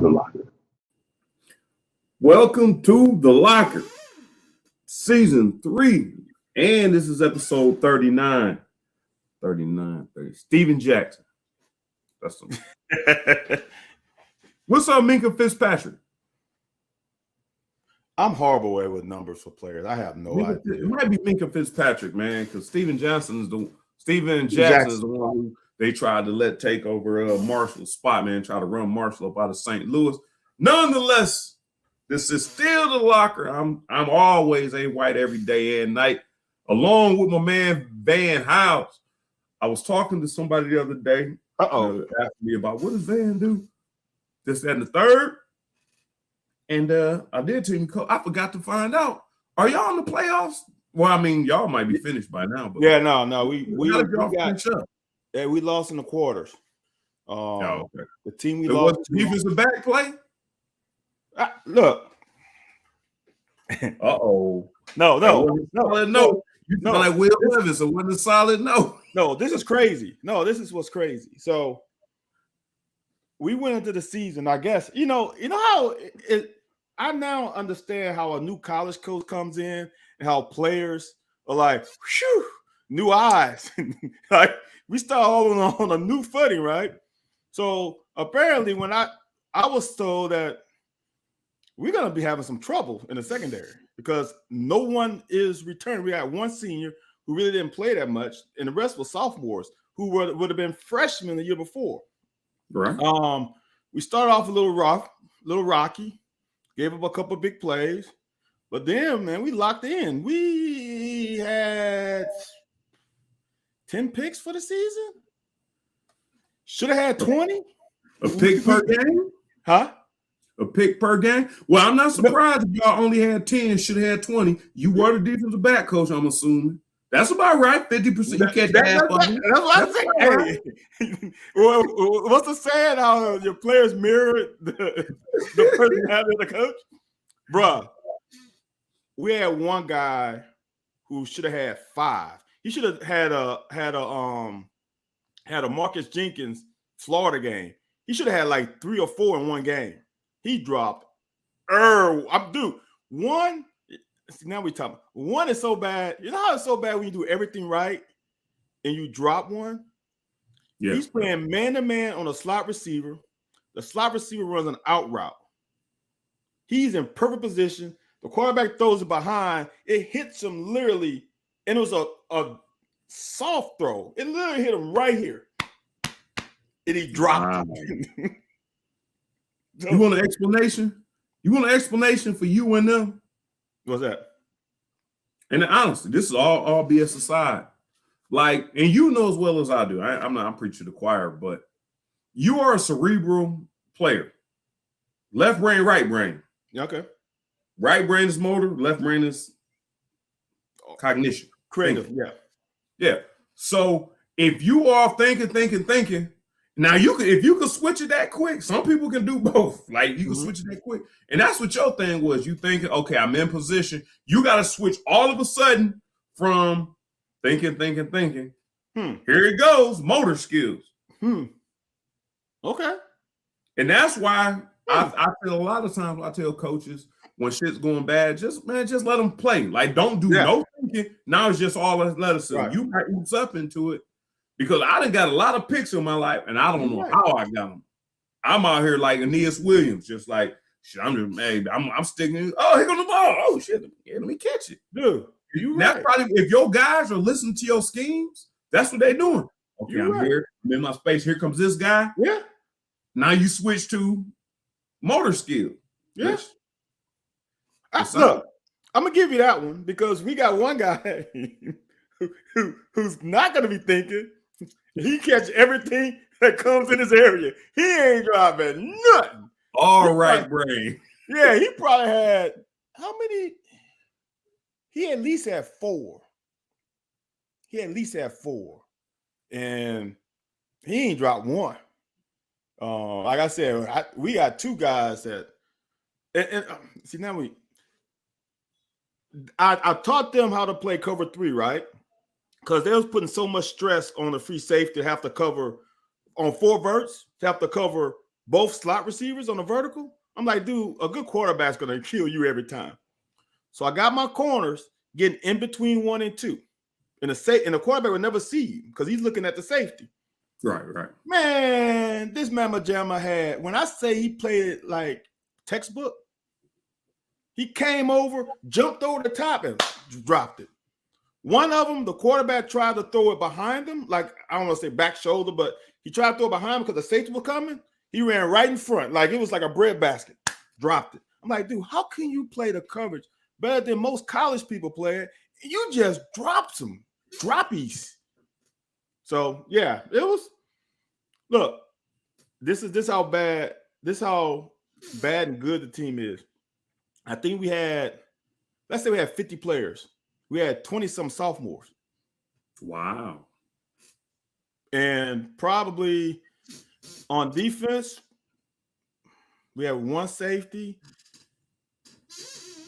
The Locker. Welcome to The Locker, Season 3. And this is episode 39. 39. Steven Jackson. That's some... What's up, Minkah Fitzpatrick? I'm horrible with numbers for players. I have no idea. It might be Minkah Fitzpatrick, man, because Steven Jackson is the one who they tried to let take over Marshall's spot, man. Try to run Marshall up out of St. Louis. Nonetheless, this is still The Locker. I'm always a white every day and night, along with my man Van House. I was talking to somebody the other day. Asking me about what does Van do? This, that, and the third. And I did tell him, I forgot to find out. Are y'all in the playoffs? Well, I mean, y'all might be finished by now. But no. We lost in the quarters. Okay. The team we lost. Defensive back play? Look. No. No. You sound like Will Levis. It wasn't a solid no. No, this is crazy. No, this is what's crazy. So we went into the season, I guess. You know how I now understand how a new college coach comes in and how players are like, whew, new eyes. Like we start on a new footing, right? So apparently when I was told that we're going to be having some trouble in the secondary because no one is returning. We had one senior who really didn't play that much, and the rest were sophomores who would have been freshmen the year before. Right. We started off a little rocky, gave up a couple of big plays, but then, man, we locked in. We had 10 picks for the season. Should have had 20. A pick per game? Huh? A pick per game? Well, I'm not surprised if y'all only had 10, should have had 20. You were the defensive back coach, I'm assuming. That's about right. 50%. You catch half of it. That's what I'm saying. Right. Well, what's the saying? How your players mirror the personality of the coach? Bruh, we had one guy who should have had 5. He should have had a Marcus Jenkins Florida game. He should have had like 3 or 4 in one game. He dropped. One. See, now we talking. One is so bad. You know how it's so bad when you do everything right and you drop one? Yeah. He's playing man-to-man on a slot receiver. The slot receiver runs an out route. He's in perfect position. The quarterback throws it behind. It hits him literally, and it was a soft throw. It literally hit him right here. And he dropped it. You want an explanation? You want an explanation for you and them? What's that? And honestly, this is all BS aside. Like, and you know as well as I do. I'm preaching to the choir, but you are a cerebral player. Left brain, right brain. Okay. Right brain is motor, left brain is cognition. Creative, thinking. Yeah. So if you are thinking, now if you could switch it that quick, some people can do both. Like you can switch it that quick. And that's what your thing was. You thinking, okay, I'm in position. You got to switch all of a sudden from thinking. Here it goes, motor skills. Okay. And that's why I feel a lot of times I tell coaches when shit's going bad, just let them play. Like don't do no thinking. Now it's just all athleticism. Right. You might oops up into it. Because I done got a lot of picks in my life, and I don't know how I got them. I'm out here like Aeneas Williams, just like, shit, I'm sticking. Oh, here goes the ball. Oh, shit. Yeah, let me catch it. Dude, that's probably, if your guys are listening to your schemes, that's what they're doing. Okay, I'm here. I'm in my space. Here comes this guy. Yeah. Now you switch to motor skill. Yeah. Look, I'm going to give you that one because we got one guy who's not going to be thinking. He catch everything that comes in his area. He ain't dropping nothing. All right, brain. Yeah, he probably had how many? He at least had 4. And he ain't dropped one. Like I said, we got 2 guys that. And see now I taught them how to play cover 3, right? Because they was putting so much stress on the free safety to have to cover on 4 verts, to have to cover both slot receivers on the vertical. I'm like, dude, a good quarterback's going to kill you every time. So I got my corners getting in between 1 and 2. And the quarterback would never see you because he's looking at the safety. Right. Man, this Mama Jamma had, when I say he played it like textbook, he came over, jumped over the top, and dropped it. One of them, the quarterback tried to throw it behind him, like, I don't want to say back shoulder, but he tried to throw it behind him because the safety was coming. He ran right in front, like it was like a breadbasket, dropped it. I'm like, dude, how can you play the coverage better than most college people play it? You just dropped some droppies. So, yeah, it was, look, this how bad and good the team is. I think let's say we had 50 players. We had 20-some sophomores. Wow. And probably on defense, we had 1 safety.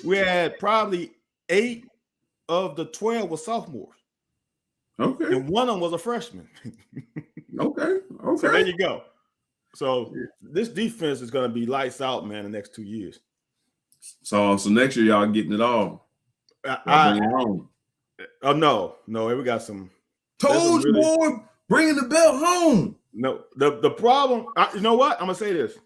We had probably 8 of the 12 were sophomores. Okay. And one of them was a freshman. Okay. So there you go. So this defense is going to be lights out, man, the next 2 years. So next year y'all getting it all. No, we got some. Told you, boy, bringing the belt home. No, the problem, you know what? I'm going to say this.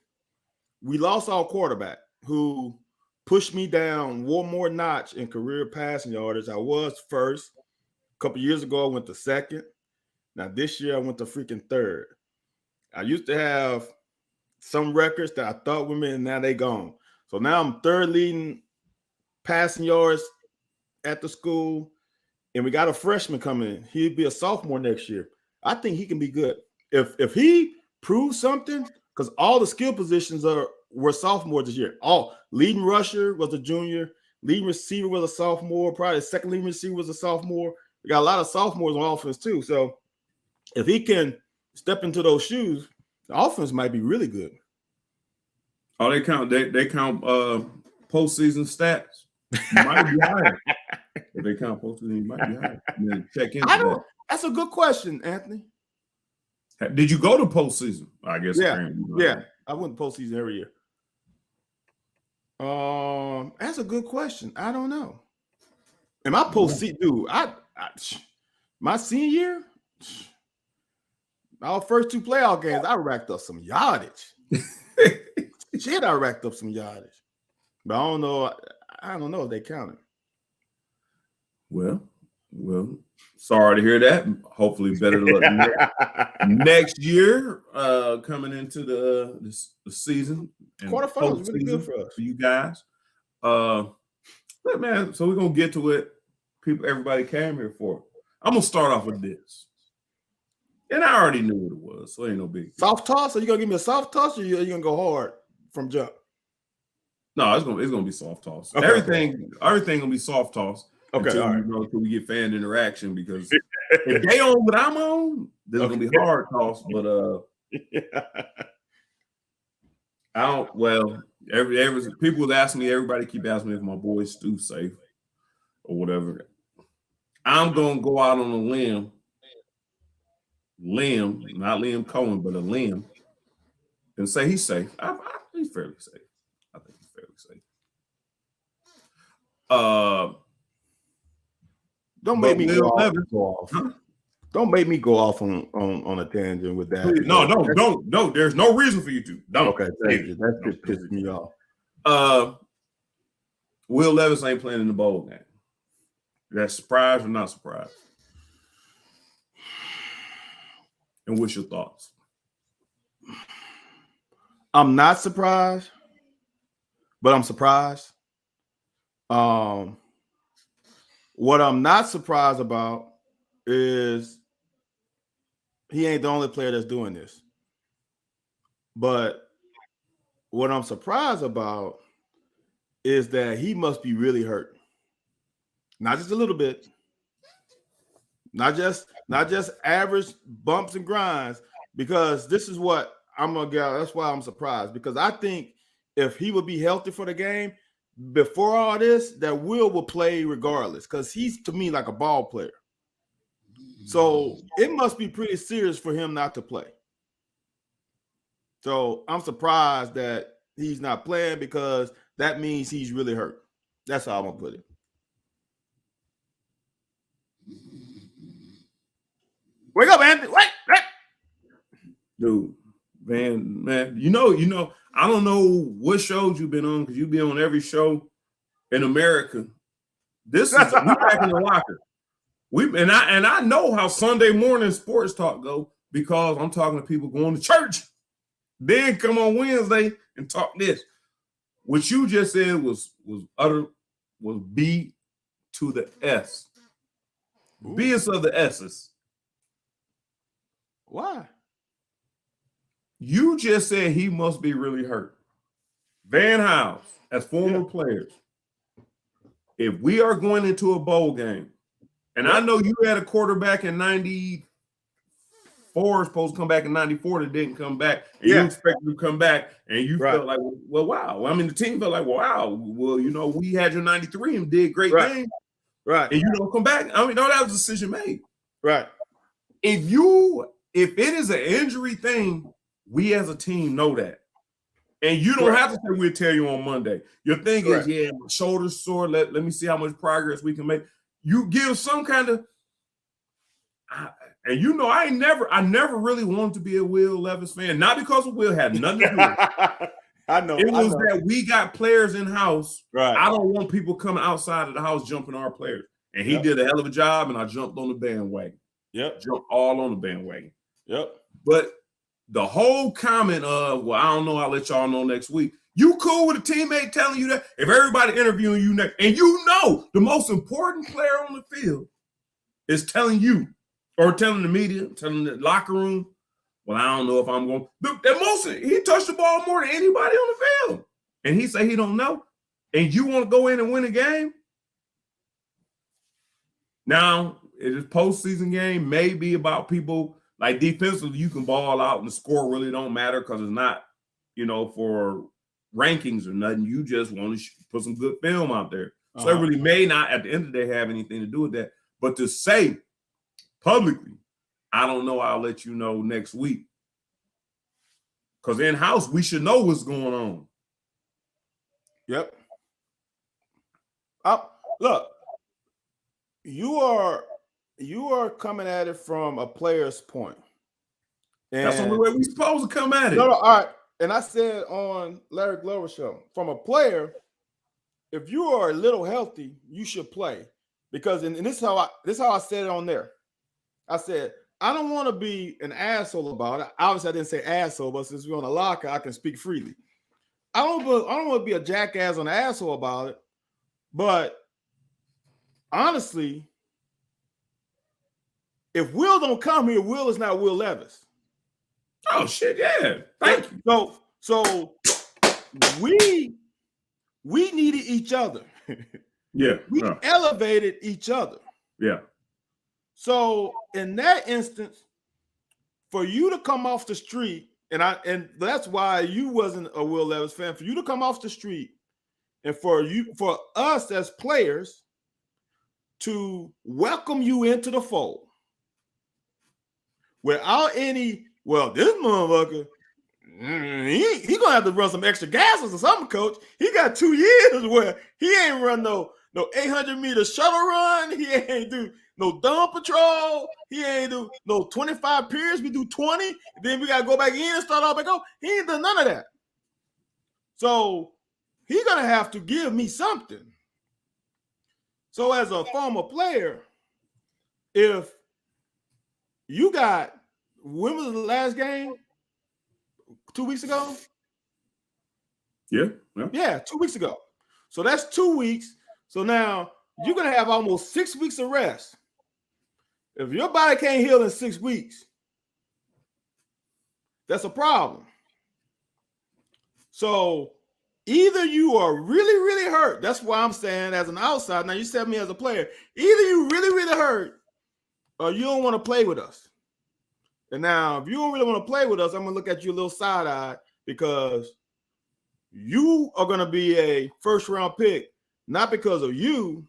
We lost our quarterback who pushed me down one more notch in career passing yardage. I was first. A couple years ago, I went to second. Now, this year, I went to freaking third. I used to have some records that I thought were me, and now they gone. So now I'm third leading passing yards at the school, and we got a freshman coming in. He'll be a sophomore next year. I think he can be good. If he proves something, because all the skill positions were sophomores this year. All leading rusher was a junior, leading receiver was a sophomore, probably the second leading receiver was a sophomore. We got a lot of sophomores on offense too. So if he can step into those shoes, the offense might be really good. Oh, they count postseason stats. Might be higher. If they count postseason, might be higher. Check into that. That's a good question, Anthony. Did you go to postseason? I guess. Yeah. I went to postseason every year. That's a good question. I don't know. And my postseason, dude, my senior year, our first 2 playoff games, I racked up some yardage. Shit, I racked up some yardage. But I don't know if they counted. Well, sorry to hear that. Hopefully better luck next year coming into the season. Quarterfinals is really good for us. For you guys. But man, so we're going to get to it. Everybody came here for. I'm going to start off with this. And I already knew what it was, so ain't no big deal. Soft toss? Are you going to give me a soft toss or are you going to go hard from jump? No, it's gonna be soft toss. Okay, everything gonna be soft toss. Okay, until we get fan interaction, because if they on what I'm on, there's gonna be hard toss. But I don't. Well, every people would ask me. Everybody keep asking me if my boy Stu safe or whatever. I'm gonna go out on a limb, not Liam Cohen, but a limb, and say he's safe. He's fairly safe. I think he's fairly safe. Don't make me go off. Huh? Don't make me go off on a tangent with that. No. There's no reason for you to. Don't. Okay, thank you. That just pisses me off. Will Levis ain't playing in the bowl game. That's surprise or not surprise? And what's your thoughts? I'm not surprised, but I'm surprised. What I'm not surprised about is he ain't the only player that's doing this. But what I'm surprised about is that he must be really hurt. Not just a little bit. Not just average bumps and grinds, because this is what I'm gonna get. That's why I'm surprised, because I think if he would be healthy for the game before all this, that Will play regardless, because he's to me like a ball player. So it must be pretty serious for him not to play. So I'm surprised that he's not playing because that means he's really hurt. That's how I'm gonna put it. Wake up, Anthony. Wait. Dude, man, you know, I don't know what shows you've been on because you've been on every show in America. This is we back in the locker. I know how Sunday morning sports talk go because I'm talking to people going to church. Then come on Wednesday and talk this. What you just said was B to the S. Ooh. B is of the S's. Why? You just said he must be really hurt. Van House, as former players, if we are going into a bowl game, and I know you had a quarterback in 94, supposed to come back in 94 that didn't come back, and you expect him to come back, and you felt like, well, wow. I mean, the team felt like, wow, well, you know, we had your 93 and did great games. Right. And you don't come back. I mean, no, that was a decision made. Right. If it is an injury thing, we as a team know that. And you don't have to say we'll tell you on Monday. Your thing is, my shoulder's sore. Let me see how much progress we can make. You give some kind of and you know, I never really wanted to be a Will Levis fan. Not because of Will, had nothing to do with it. I know. It was that we got players in-house. Right. I don't want people coming outside of the house jumping our players. And he did a hell of a job, and I jumped on the bandwagon. Jumped all on the bandwagon. But the whole comment of, well, I don't know, I'll let y'all know next week. You cool with a teammate telling you that? If everybody interviewing you next, and you know the most important player on the field is telling you, or telling the media, telling the locker room, well, I don't know if I'm going. He touched the ball more than anybody on the field. And he say he don't know. And you want to go in and win a game? Now, it is postseason game, may be about people like defensively, you can ball out and the score really don't matter because it's not, you know, for rankings or nothing. You just want to put some good film out there. So it really may not, at the end of the day, have anything to do with that. But to say publicly, I don't know, I'll let you know next week. Because in-house, we should know what's going on. Look, you are coming at it from a player's point. And that's the only way we're supposed to come at it. No, all right. And I said on Larry Glover's show, from a player, if you are a little healthy, you should play. Because and this is how I said it on there. I said, I don't want to be an asshole about it. Obviously, I didn't say asshole, but since we're on a locker, I can speak freely. I don't want to be a jackass or an asshole about it. But honestly, if Will don't come here, Will is not Will Levis. Oh shit, yeah. Thank you. So we needed each other. We elevated each other. So in that instance, for you to come off the street, and that's why you wasn't a Will Levis fan, for you to come off the street and for us as players to welcome you into the fold without any, well, this motherfucker, he gonna have to run some extra gases or something, coach. He got 2 years where he ain't run no 800-meter shuttle run. He ain't do no dumb patrol. He ain't do no 25 periods. We do 20. Then we got to go back in and start all back up. He ain't done none of that. So he's going to have to give me something. So as a former player, if you got, when was the last game? 2 weeks ago? Yeah, 2 weeks ago. So that's 2 weeks. So now you're going to have almost 6 weeks of rest. If your body can't heal in 6 weeks, that's a problem. So either you are really, really hurt. That's why I'm saying as an outsider. Now you said me as a player. Either you really, really hurt or you don't want to play with us. And now if you don't really want to play with us, I'm going to look at you a little side-eyed because you are going to be a first-round pick, not because of you,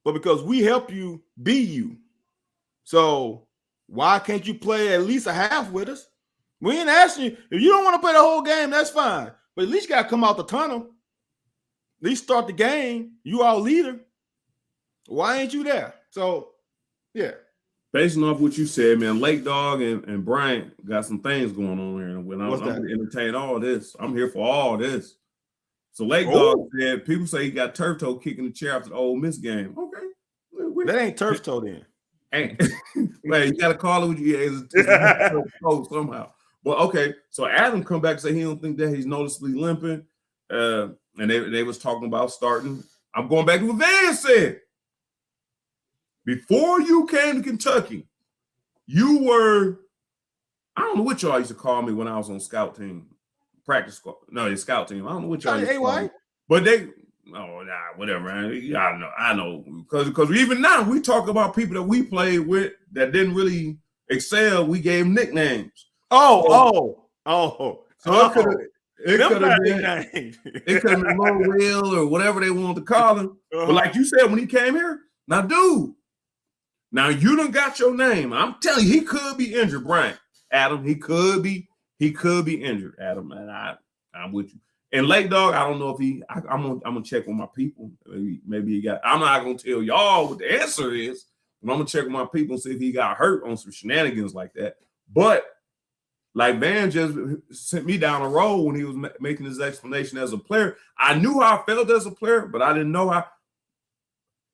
but because we help you be you. So why can't you play at least a half with us? We ain't asking you. If you don't want to play the whole game, that's fine. But at least you got to come out the tunnel. At least start the game. You our leader. Why ain't you there? So, yeah. Based off what you said, man, Lake Dog and Bryant got some things going on here. And when I'm going to entertain all this, I'm here for all this. So Lake Dog said, people say he got turf toe kicking the chair after the Ole Miss game. Okay. That ain't turf toe then. Ain't. Wait, you got to call it what you it's somehow. Well, okay. So Adam come back and say he don't think that he's noticeably limping. And they was talking about starting. I'm going back to what Van said. Before you came to Kentucky, you were, I don't know what y'all used to call me when I was on scout team, practice squad. No, the scout team. I don't know what y'all used to call me. But they, whatever, man. I know. Because even now, we talk about people that we played with that didn't really excel. We gave them nicknames. So it could have been Low Will or whatever they wanted to call him. But like you said, when he came here, now, dude, now you done got your name. I'm telling you, he could be injured, Brian. Adam, he could be injured, Adam. And I'm with you. And Lake Dog, I don't know if I'm gonna check with my people. Maybe he got. I'm not gonna tell y'all what the answer is, but I'm gonna check with my people and see if he got hurt on some shenanigans like that. But like Van just sent me down a road when he was making his explanation as a player. I knew how I felt as a player, but I didn't know how.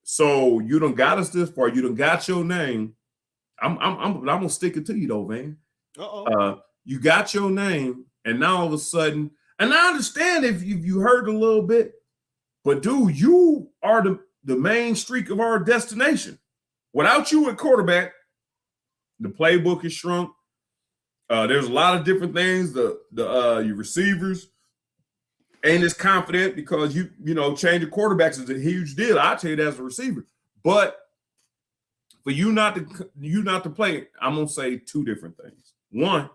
So you done got us this far. You done got your name. I'm gonna stick it to you though, Van. You got your name, and now all of a sudden, and I understand if you heard a little bit, but dude, you are the main streak of our destination. Without you at quarterback, the playbook is shrunk. There's a lot of different things. Your receivers ain't as confident because you changing quarterbacks is a huge deal. I tell you that as a receiver. But for you not to play, I'm gonna say two different things. One,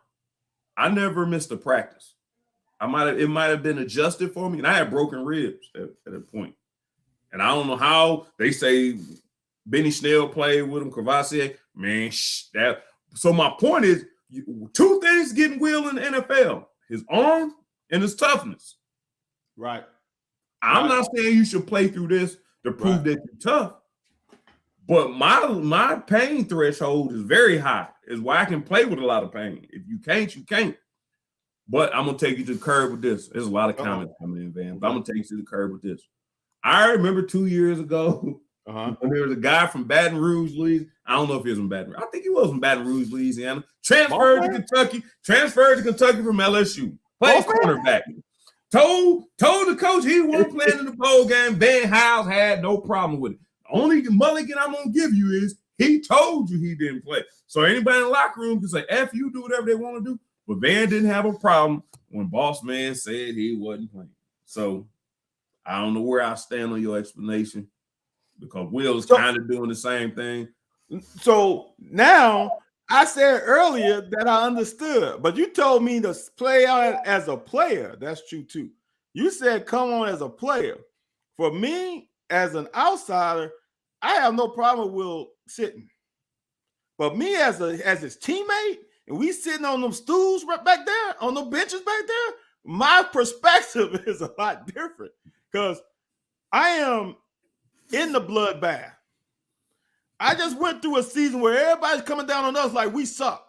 I never missed a practice. It might have been adjusted for me, and I had broken ribs at a point. And I don't know how they say Benny Snell played with him, Kvassier. Man, that. So my point is, two things getting Will in the NFL: his arm and his toughness. Right. I'm not saying you should play through this to prove that you're tough, but my pain threshold is very high. Is why I can play with a lot of pain. If you can't, you can't. But I'm gonna take you to the curb with this. There's a lot of comments coming in, Van. But I'm gonna take you to the curb with this. I remember 2 years ago when there was a guy from Baton Rouge, Louisiana. I don't know if he was from Baton Rouge. I think he was from Baton Rouge, Louisiana. Transferred to Kentucky from LSU. Played cornerback. Told the coach he wasn't playing in the bowl game. Van Hiles had no problem with it. The only mulligan I'm gonna give you is he told you he didn't play. So anybody in the locker room can say, F you, do whatever they want to do. But Van didn't have a problem when Boss Man said he wasn't playing. So I don't know where I stand on your explanation because Will's kind of doing the same thing. So now I said earlier that I understood, but you told me to play out as a player. That's true too. You said come on as a player. For me, as an outsider, I have no problem with Will sitting. But me as his teammate, and we sitting on them stools right back there, on the benches back there, my perspective is a lot different because I am in the bloodbath. I just went through a season where everybody's coming down on us like we suck.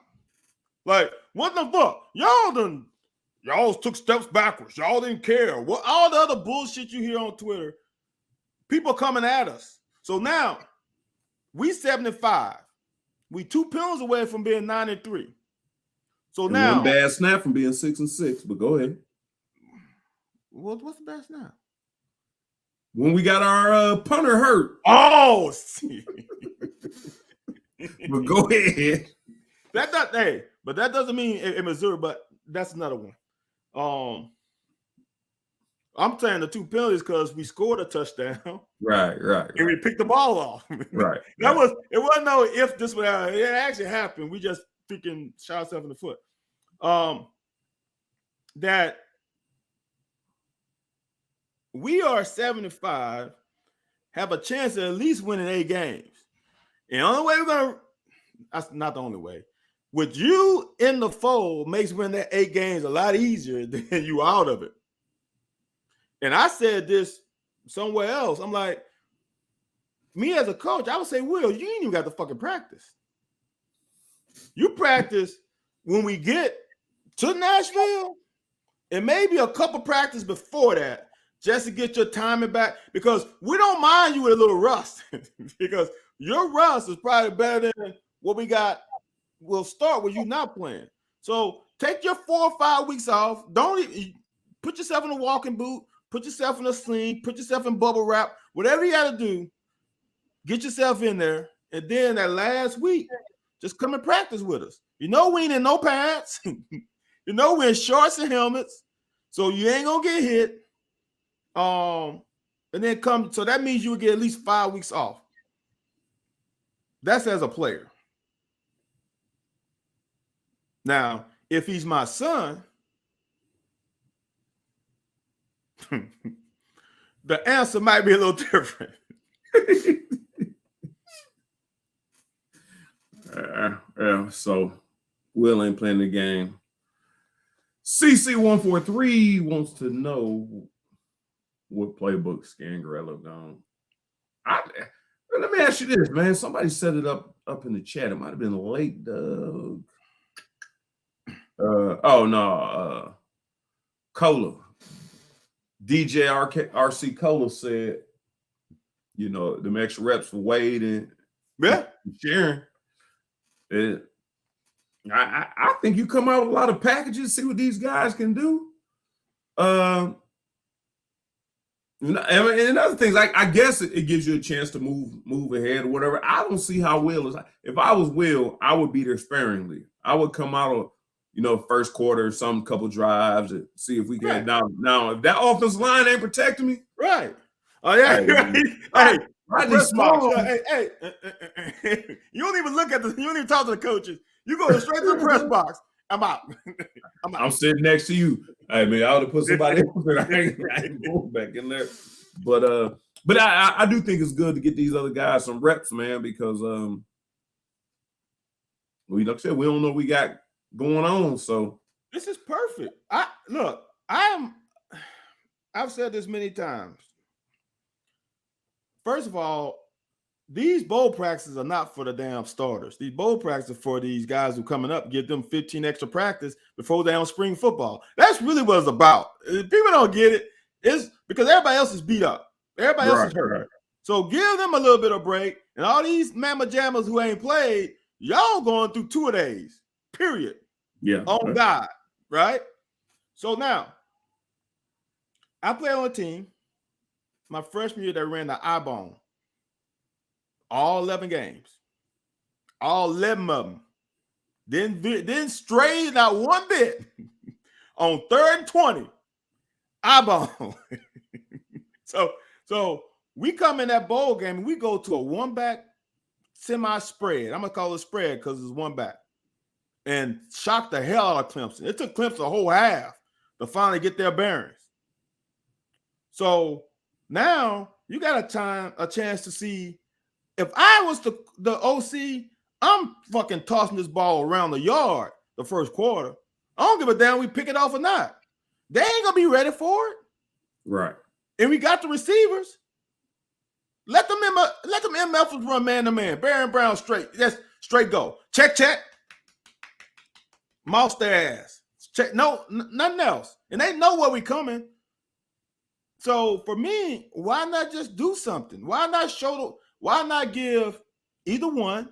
Like, what the fuck? Y'all took steps backwards. Y'all didn't care. What all the other bullshit you hear on Twitter, people coming at us. So now we 7-5. We 2 penalties away from being 9-3. So and now one bad snap from being 6-6, but go ahead. What's the bad snap? When we got our punter hurt. Oh, see. But go ahead. But that doesn't mean in Missouri, but that's another one. I'm saying the 2 penalties because we scored a touchdown. Right. And we picked the ball off. Right. It wasn't no if this would happen. It actually happened. We just freaking shot ourselves in the foot. That we are 7-5, have a chance of at least winning 8 games. And the only way that's not the only way. with you in the fold makes winning that 8 games a lot easier than you out of it. And I said this somewhere else. I'm like, me as a coach, I would say, Will, you ain't even got to fucking practice. You practice when we get to Nashville and maybe a couple practice before that just to get your timing back, because we don't mind you with a little rust because your rust is probably better than what we got. We'll start with you not playing. So take your 4 or 5 weeks off. Don't even, put yourself in a walking boot, put yourself in a sling, put yourself in bubble wrap, whatever you got to do, get yourself in there. And then that last week, just come and practice with us. You know we ain't in no pants. You know we're in shorts and helmets. So you ain't going to get hit. And then come, so that means you would get at least 5 weeks off. That's as a player. Now, if he's my son, the answer might be a little different. So Will ain't playing the game. CC143 wants to know what playbook Scangarello gone. Let me ask you this, man. Somebody set it up in the chat. It might have been late, Doug. Cola. DJ RC Cola said, you know, them extra reps for Wade and Sharon. I think you come out with a lot of packages, see what these guys can do. And other things, like I guess it gives you a chance to move ahead or whatever. I don't see how Will is. If I was Will, I would be there sparingly. I would come out of, first quarter, some couple drives and see if we can. Right. Now, if that offensive line ain't protecting me, right? Oh yeah, hey, hey, you don't even look at the. You don't even talk to the coaches. You go straight to the press box. I'm out. I'm sitting next to you. Hey man, I would have put somebody else in. I ain't going back in there. But I do think it's good to get these other guys some reps, man, because like I said, we don't know what we got going on. So this is perfect. I've said this many times. First of all, these bowl practices are not for the damn starters. These bowl practices are for these guys who coming up, give them 15 extra practice before they on spring football. That's really what it's about. If people don't get it, it's because everybody else is beat up. Everybody else is hurt. Right. So give them a little bit of break. And all these mamma jammers who ain't played, y'all going through 2 days, period. Yeah. On God, right? So now, I play on a team my freshman year that ran the I-bone. All 11 games. All 11 of them. Then strayed not one bit on 3rd and 20. I-bone. So we come in that bowl game and we go to a one-back semi-spread. I'm going to call it spread because it's one back. And shocked the hell out of Clemson. It took Clemson a whole half to finally get their bearings. So now you got a chance to see. If I was the OC, I'm fucking tossing this ball around the yard the first quarter. I don't give a damn we pick it off or not. They ain't gonna be ready for it. Right. And we got the receivers. Let them MFs run man to man. Baron Brown straight. That's straight go. Check. Mouse their ass. Check. No, nothing else. And they know where we coming. So for me, why not just do something? Why not give either one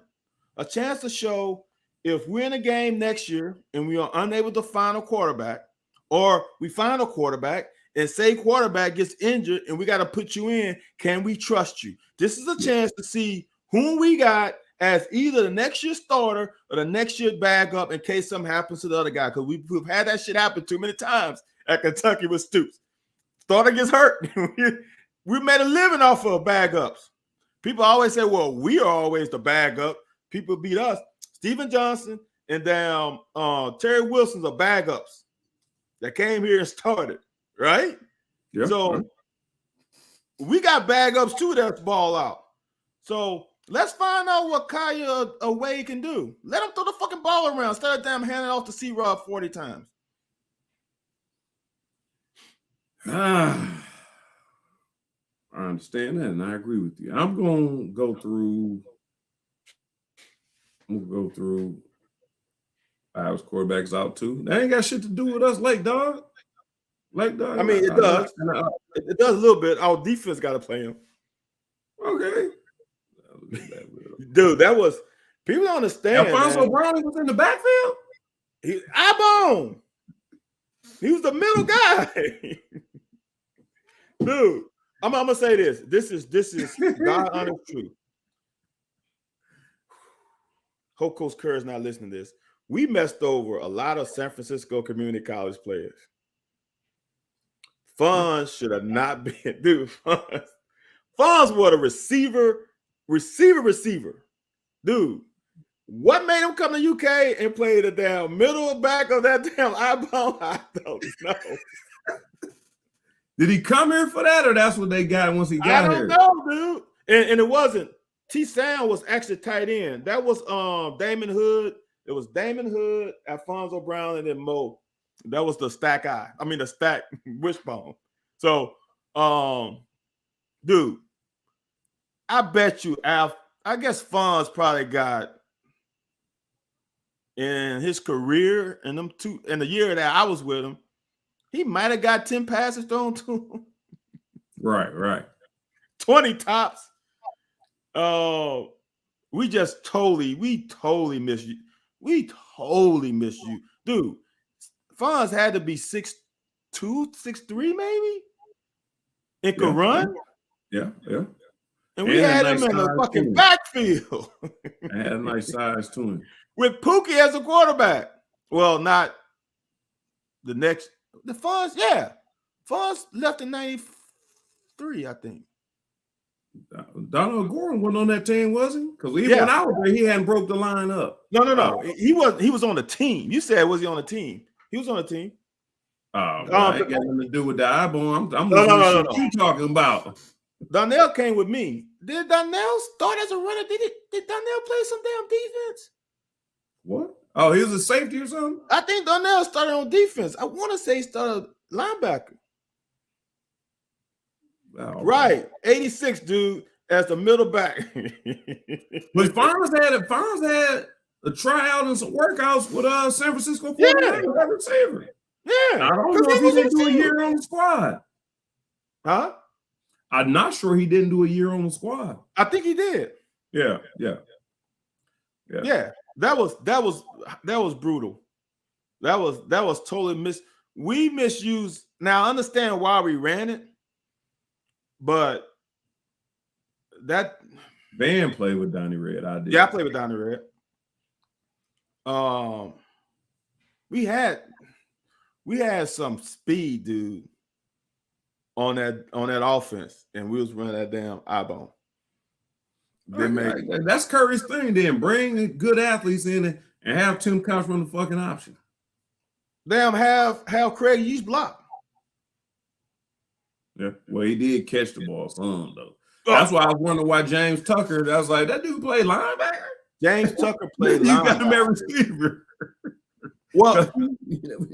a chance to show if we're in a game next year and we are unable to find a quarterback, or we find a quarterback and say quarterback gets injured and we got to put you in, can we trust you? This is a chance to see whom we got as either the next year starter or the next year backup in case something happens to the other guy, because we've had that shit happen too many times at Kentucky with Stoops. Starter gets hurt. We made a living off of backups. People always say, well, we are always the backup. People beat us. Steven Johnson and Terry Wilson's are backups that came here and started, right? Yeah. So we got backups too that's ball out. So Let's find out what Kaya Wade can do. Let him throw the fucking ball around instead of damn handing off to C-Rob 40 times. I understand that, and I agree with you. I'm gonna go through Iowa's quarterbacks out too. That ain't got shit to do with us, Lake Dog. I mean, it does. It does a little bit. Our defense got to play him. Okay. Dude, that was people don't understand. Alfonso Brown was in the backfield. Eyebone. He was the middle guy. Dude, I'm gonna say this. This is God honest truth. Hope Coach Kerr is not listening to this. We messed over a lot of San Francisco community college players. Fonz should have not been, dude. Fonz was a receiver. Dude, what made him come to UK and play the damn middle back of that damn eyeball? I don't know. Did he come here for that, or that's what they got once he got here? I don't know, dude. And it wasn't. T-Sound was actually tight end. That was Damon Hood. It was Damon Hood, Alfonso Brown, and then Mo. That was the stack wishbone. So, dude, I bet you, I guess Fonz probably got in his career in the year that I was with him, he might have got 10 passes thrown to him. Right. 20 tops. We totally miss you. We totally miss you. Dude, Fonz had to be 6'2", 6'3", maybe. It could run. Yeah. And we had him in the fucking backfield. I had a nice size to him. With Pookie as a quarterback. Well, not the Fonz, yeah. Fonz left in 93, I think. Donald Gordon wasn't on that team, was he? Because even when I was there, he hadn't broke the line up. No. He was on the team. You said, was he on the team? He was on the team. Oh, well, I ain't got nothing to do with the eyeball. I'm no. You talking about? Donnell came with me. Did Donnell start as a runner? Did Donnell play some damn defense? What? Oh, he was a safety or something? I think Donnell started on defense. I want to say he started linebacker. Oh, right. 86, dude, as the middle back. But Fonz had a tryout and some workouts with San Francisco 49ers receiver. Yeah. I don't know if he didn't do a year on the squad. Huh? I'm not sure he didn't do a year on the squad. I think he did. Yeah. That was brutal. That was totally we misused. Now I understand why we ran it, but that Van played with Donnie Red. I did. Yeah, I played with Donnie Red. We had some speed, dude, on that offense, and we was running that damn eyeball. That's Curry's thing. Then bring good athletes in and have Tim Couch run the fucking option. Damn, have Craig Yeast block. Yeah, well, he did catch the ball some though. That's why I was wondering why James Tucker. I was like, that dude played linebacker. James Tucker played linebacker. You got him at receiver. Well,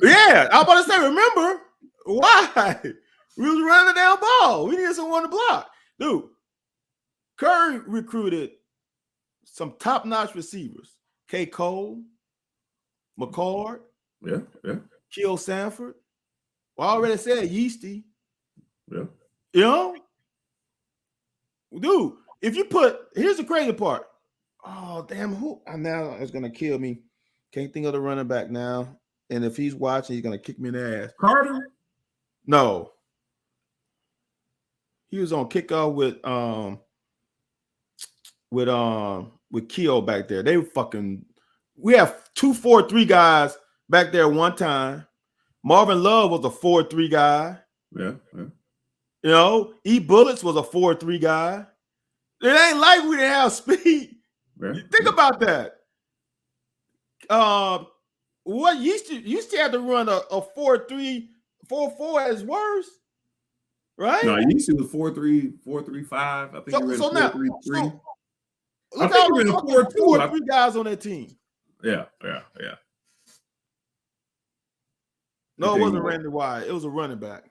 yeah, I was about to say. Remember why we was running the damn ball? We needed someone to block, dude. Curry recruited some top-notch receivers. K. Cole, McCord, Keel Sanford. Well, I already said Yeasty. Yeah. You know? Dude, here's the crazy part. Oh, damn, who now is gonna kill me. Can't think of the running back now. And if he's watching, he's gonna kick me in the ass. Carter? No. He was on kickoff with Keo back there. We have 2-4-3 guys back there one time. Marvin Love was a 4-3 guy. Yeah. You know, E Bullets was a 4-3 guy. It ain't like we didn't have speed. Yeah. Think about that. What used to have to run a 4-3, 4-4 as worse, right? No, he used to was 4-3, 4-3-5. I think he ran 4-3-3. Look I think how he was two 4-2. or three guys on that team. Yeah. No, it wasn't Randy White. It was a running back.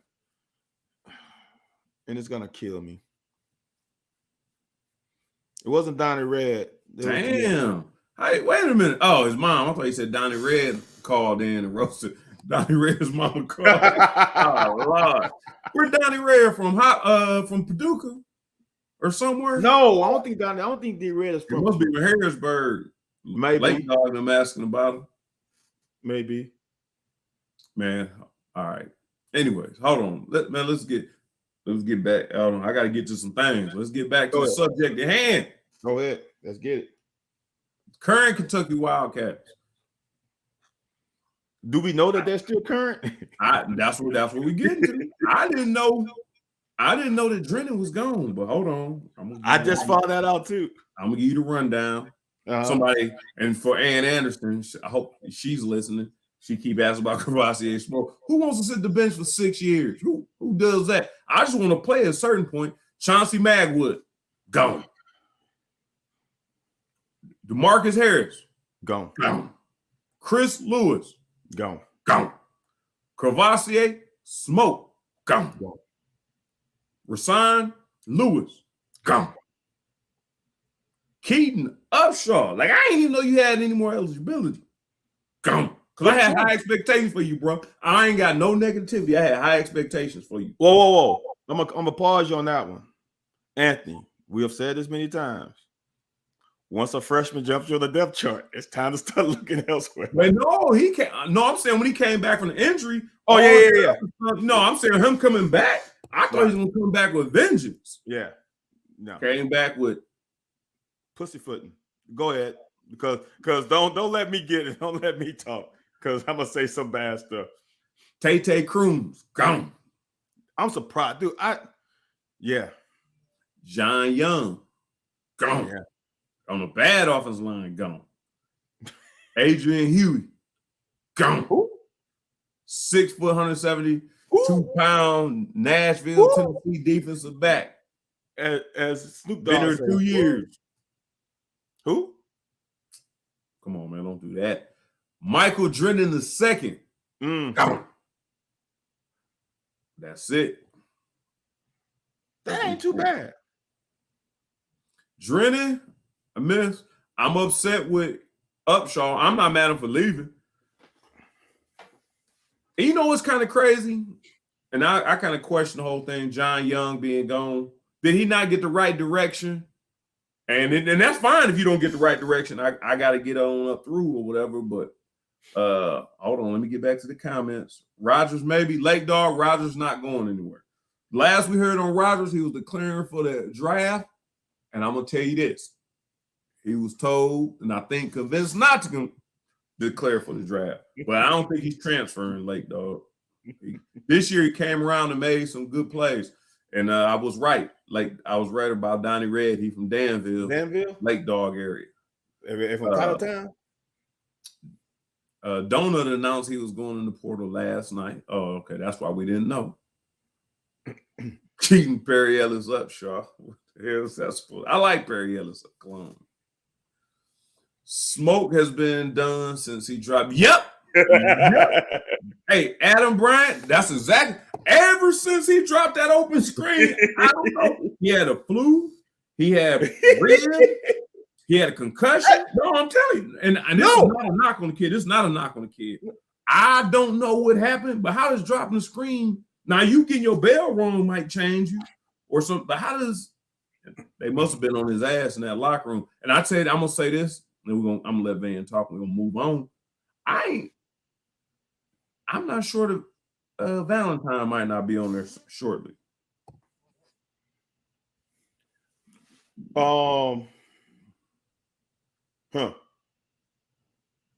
And it's gonna kill me. It wasn't Donnie Red. Damn. Hey, wait a minute. Oh, his mom. I thought you said Donnie Red called in and roasted Donnie Red's mama called. Oh Lord. Where Donnie Red from? From Paducah or somewhere? No, I don't think D Red is It from. must be from Harrisburg. Maybe. Lake Dog, I'm asking about him. Maybe. Man, all right. Anyways, hold on. Let's get back. Hold on. I got to get to some things. Let's get back to the subject at hand. Go ahead. Let's get it. Current Kentucky Wildcats. Do we know that they're still current? That's what we getting to. I didn't know that Drennan was gone, but hold on. I just found that out too. I'm gonna give you the rundown. Somebody, and for Ann Anderson, I hope she's listening. She keep asking about Kavosiey Smoke. Who wants to sit the bench for 6 years? Who does that? I just want to play at a certain point. Chauncey Magwood, gone. DeMarcus Harris, gone. Chris Lewis, gone. Kavosiey Smoke, gone. Rasan Lewis, gone. Keaton Upshaw, like I didn't even know you had any more eligibility. Gone. Because I had high expectations for you, bro. I ain't got no negativity. I had high expectations for you. Whoa. I'm gonna pause you on that one. Anthony, we have said this many times. Once a freshman jumps you on the depth chart, it's time to start looking elsewhere. But no, he can't. No, I'm saying when he came back from the injury. Oh, yeah. No, I'm saying him coming back. I thought he was gonna come back with vengeance. Yeah. No. Came back with pussyfooting. Go ahead. Because don't let me get it. Don't let me talk. Because I'm gonna say some bad stuff. Tay Crooms, gone. I'm surprised, dude. John Young, gone. Yeah. On the bad offensive line, gone. Adrian Huey, gone. Who? 6 foot, 172-pound Nashville, Tennessee defensive back. As Snoop Dogg been here 2 years. Who? Come on, man, don't do that. Michael Drennan II. Gone. That's it. That ain't too bad. Drennan, I miss. I'm upset with Upshaw. I'm not mad at him for leaving. And you know what's kind of crazy? And I kind of question the whole thing, John Young being gone. Did he not get the right direction? And that's fine if you don't get the right direction. I got to get on up through or whatever. But hold on, let me get back to the comments. Rodgers maybe. Lake Dog, Rodgers not going anywhere. Last we heard on Rodgers, he was declaring for the draft. And I'm going to tell you this. He was told, and I think convinced not to declare for the draft. But I don't think he's transferring Lake Dog. This year he came around and made some good plays. And I was right. Like I was right about Donnie Red. He from Danville, Lake Dog area. From Cottletown? Donut announced he was going in the portal last night. Oh, okay. That's why we didn't know. Keaton Perry Ellis Upshaw. What the hell is that supposed? I like Perry Ellis clone. Smoke has been done since he dropped. Yep. Hey, Adam Bryant, that's exactly ever since he dropped that open screen. I don't know. He had a flu, he had ribs, he had a concussion. No, I'm telling you, and this is not a knock on the kid. This is not a knock on the kid. I don't know what happened, but how does dropping the screen? Now you getting your bell wrong might change you or something. But how does they must have been on his ass in that locker room? And I tell you, I'm gonna say this, and I'm gonna let Van talk. We're gonna move on. I'm not sure that Valentine might not be on there shortly.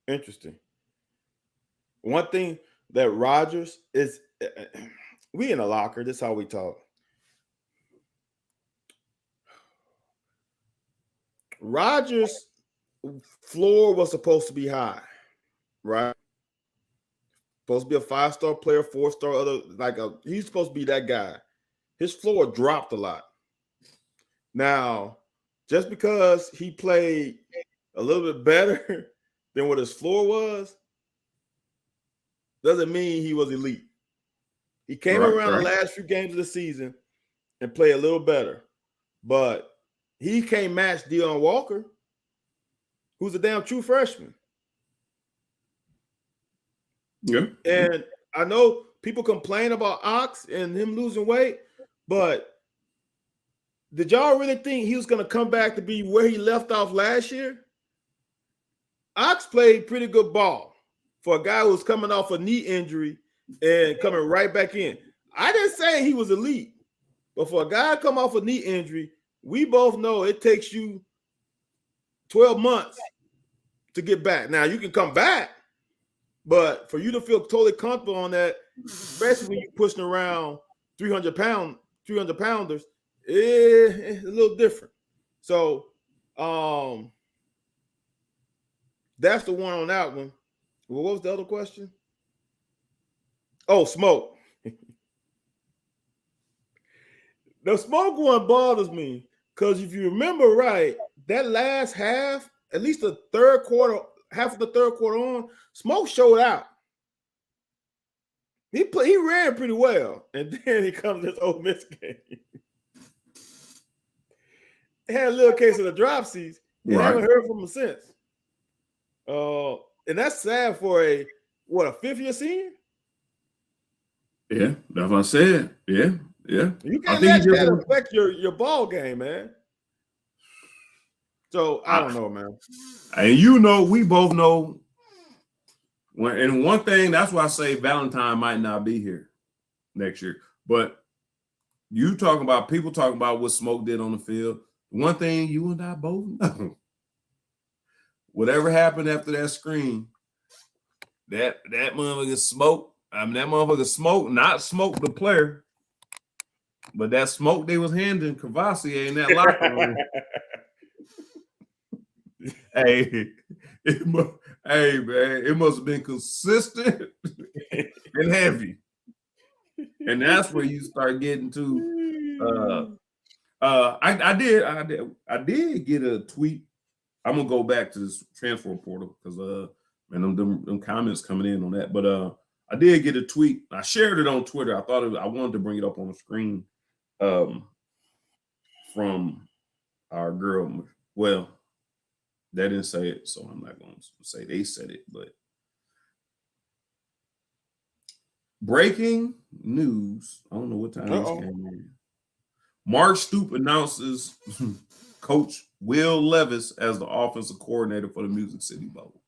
Interesting. One thing that Rodgers is, we in a locker. This is how we talk. Rodgers' floor was supposed to be high, right? Supposed to be a 5-star player, 4-star, he's supposed to be that guy. His floor dropped a lot. Now, just because he played a little bit better than what his floor was, doesn't mean he was elite. He came around the last few games of the season and played a little better, but he can't match Deion Walker, who's a damn true freshman. Yeah. And I know people complain about Ox and him losing weight, but did y'all really think he was going to come back to be where he left off last year? Ox played pretty good ball for a guy who was coming off a knee injury and coming right back in. I didn't say he was elite, but for a guy to come off a knee injury, we both know it takes you 12 months to get back. Now, you can come back, but for you to feel totally comfortable on that, especially when you're pushing around 300-pounders, it's a little different. So that's the one on that one. Well, what was the other question? Oh, Smoke. The Smoke one bothers me because if you remember right, that last half, at least the third quarter, half of the third quarter on, Smoke showed out. He ran pretty well, and then he comes this Ole Miss game. Had a little case of the dropsies. And I haven't heard from him since. And that's sad for a fifth-year senior? Yeah, that's what I said. Yeah. You can't let that affect your ball game, man. So I don't know, man. And we both know and one thing, that's why I say Valentine might not be here next year. But people talking about what Smoke did on the field. One thing you and I both know. Whatever happened after that screen, that motherfucker Smoke. I mean, that motherfucker Smoke, not Smoke the player, but that Smoke they was handing Kavasi in that locker room. Hey, man, it must have been consistent and heavy. And that's where you start getting to I did get a tweet. I'm gonna go back to this transfer portal because them comments coming in on that. But I did get a tweet. I shared it on Twitter. I wanted to bring it up on the screen from our girl. Well, they didn't say it, so I'm not going to say they said it. But breaking news. I don't know what time this came in. Mark Stoops announces Coach Will Levis as the offensive coordinator for the Music City Bowl.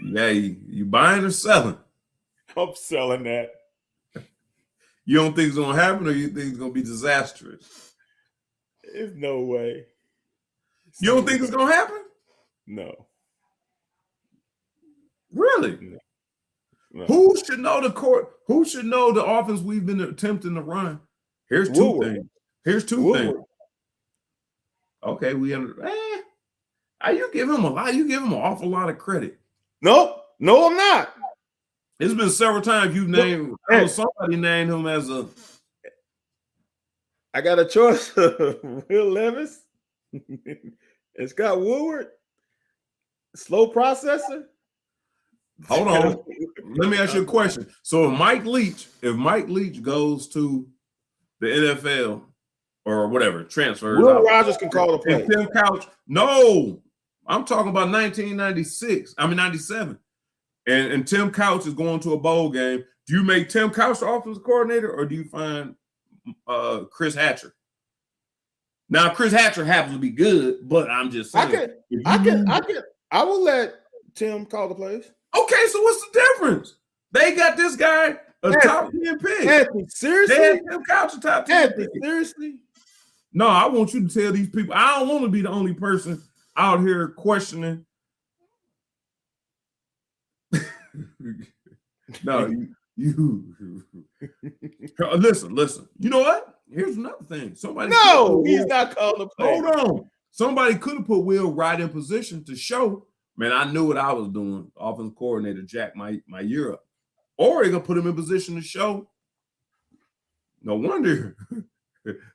Yeah, you buying or selling? I'm selling that. You don't think it's going to happen, or you think it's going to be disastrous? There's no way. You don't think it's going to happen? No. Really? No. Who should know the court? Who should know the offense we've been attempting to run? Here's two things. Okay, you give him a lot. You give him an awful lot of credit. No, I'm not. It's been several times you've named somebody named him as a. I got a choice of Will Levis and Scott Woodward. Slow processor. Hold on. Let me ask you a question. So if Mike Leach goes to the NFL or whatever, transfers. Will Rogers can call the play. And Tim Couch. No, I'm talking about 97. And Tim Couch is going to a bowl game. Do you make Tim Couch the offensive coordinator, or do you find Chris Hatcher? Now, Chris Hatcher happens to be good, but I'm just saying. I will let Tim call the plays. Okay, so what's the difference? They got this guy a top 10 pick. Anthony, seriously? They had Tim Couch a top 10 pick. Seriously? No, I want you to tell these people. I don't want to be the only person out here questioning. No, you listen. You know what? Here's another thing. He's not calling the play. Hold on. Somebody could have put Will right in position to show, man, I knew what I was doing. Offensive coordinator, jack my year up. Or they gonna put him in position to show No wonder.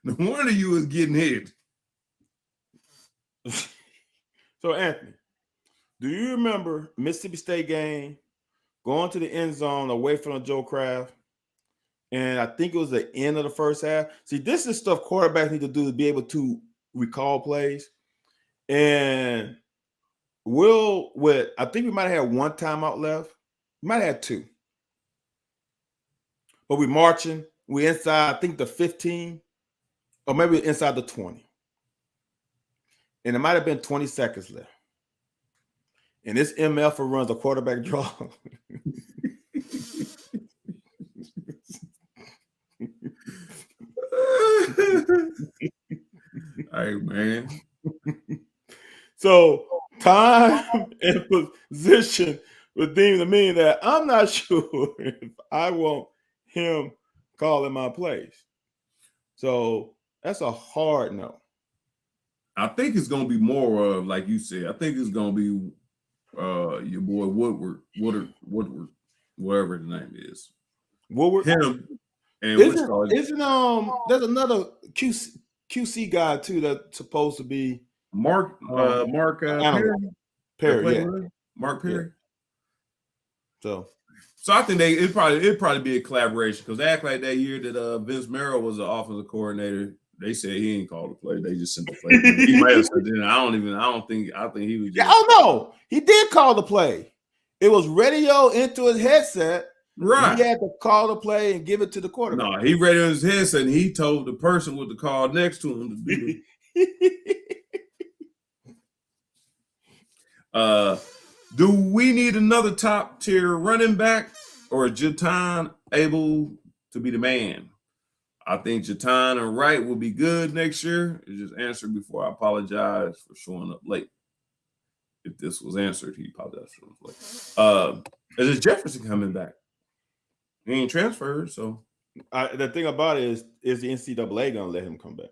No wonder you was getting hit. So, Anthony, do you remember Mississippi State game, going to the end zone away from Joe Kraft? And I think it was the end of the first half. See, this is stuff quarterbacks need to do to be able to recall plays. And I think we might have had one timeout left. We might have had two. But we marching. We inside, I think, the 15, or maybe inside the 20. And it might have been 20 seconds left. And this MF runs a quarterback draw. Hey, man. So time and position would deem to mean that I'm not sure if I want him calling my plays. So that's a hard no. I think it's gonna be more of, like you said, I think it's gonna be your boy Woodward, whatever his name is. Woodward. Him and isn't there's another QC guy too that's supposed to be Mark Perry. Yeah. Mark Perry. Yeah. So I think it'd probably be a collaboration, because they act like that year that Vince Merrill was the offensive coordinator. They said he ain't called the play. They just sent the play. He might have said that. I think he was. Oh no, he did call the play. It was radio into his headset. Right. He had to call the play and give it to the quarterback. No, he read it in his headset and he told the person with the call next to him to do it. Do we need another top tier running back, or is Jatan able to be the man? I think Jatan and Wright will be good next year. It just answered before. I apologize for showing up late. If this was answered, he apologized for showing up late. Is Jefferson coming back? He ain't transferred, so. The thing about it is the NCAA gonna let him come back?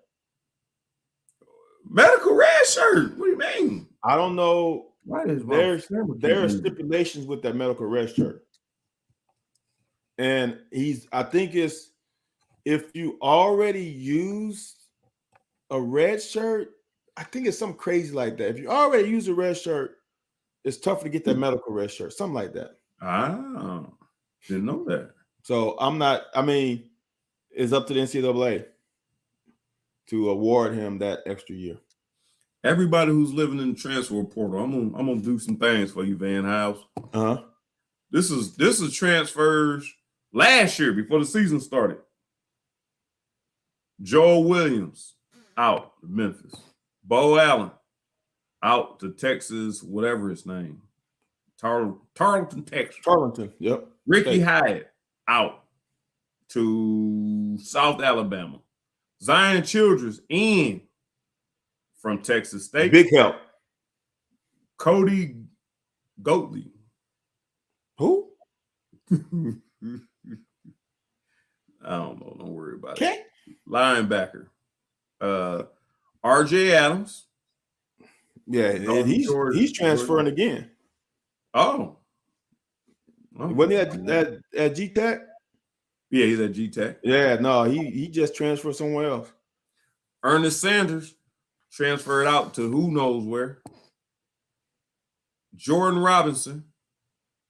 Medical red shirt. What do you mean? I don't know. There are stipulations with that medical red shirt, and I think it's, if you already used a red shirt, I think it's something crazy like that. If you already use a red shirt, it's tougher to get that medical red shirt, something like that. Ah, didn't know that. So it's up to the NCAA to award him that extra year. Everybody who's living in the transfer portal, I'm gonna do some things for you, Van House. This is transfers last year before the season started. Joel Williams out to Memphis. Bo Allen out to Texas, whatever his name. Tarleton, Texas. Tarleton, yep. Ricky Hyatt out to South Alabama. Zion Childress in from Texas State. Big help. Cody Goatley. Who? I don't know. Don't worry about it. Linebacker. RJ Adams. Yeah, and he's transferring again. Oh. Wasn't he at G-Tech? Yeah, he's at G-Tech. Yeah, no, he just transferred somewhere else. Ernest Sanders transferred out to who knows where. Jordan Robinson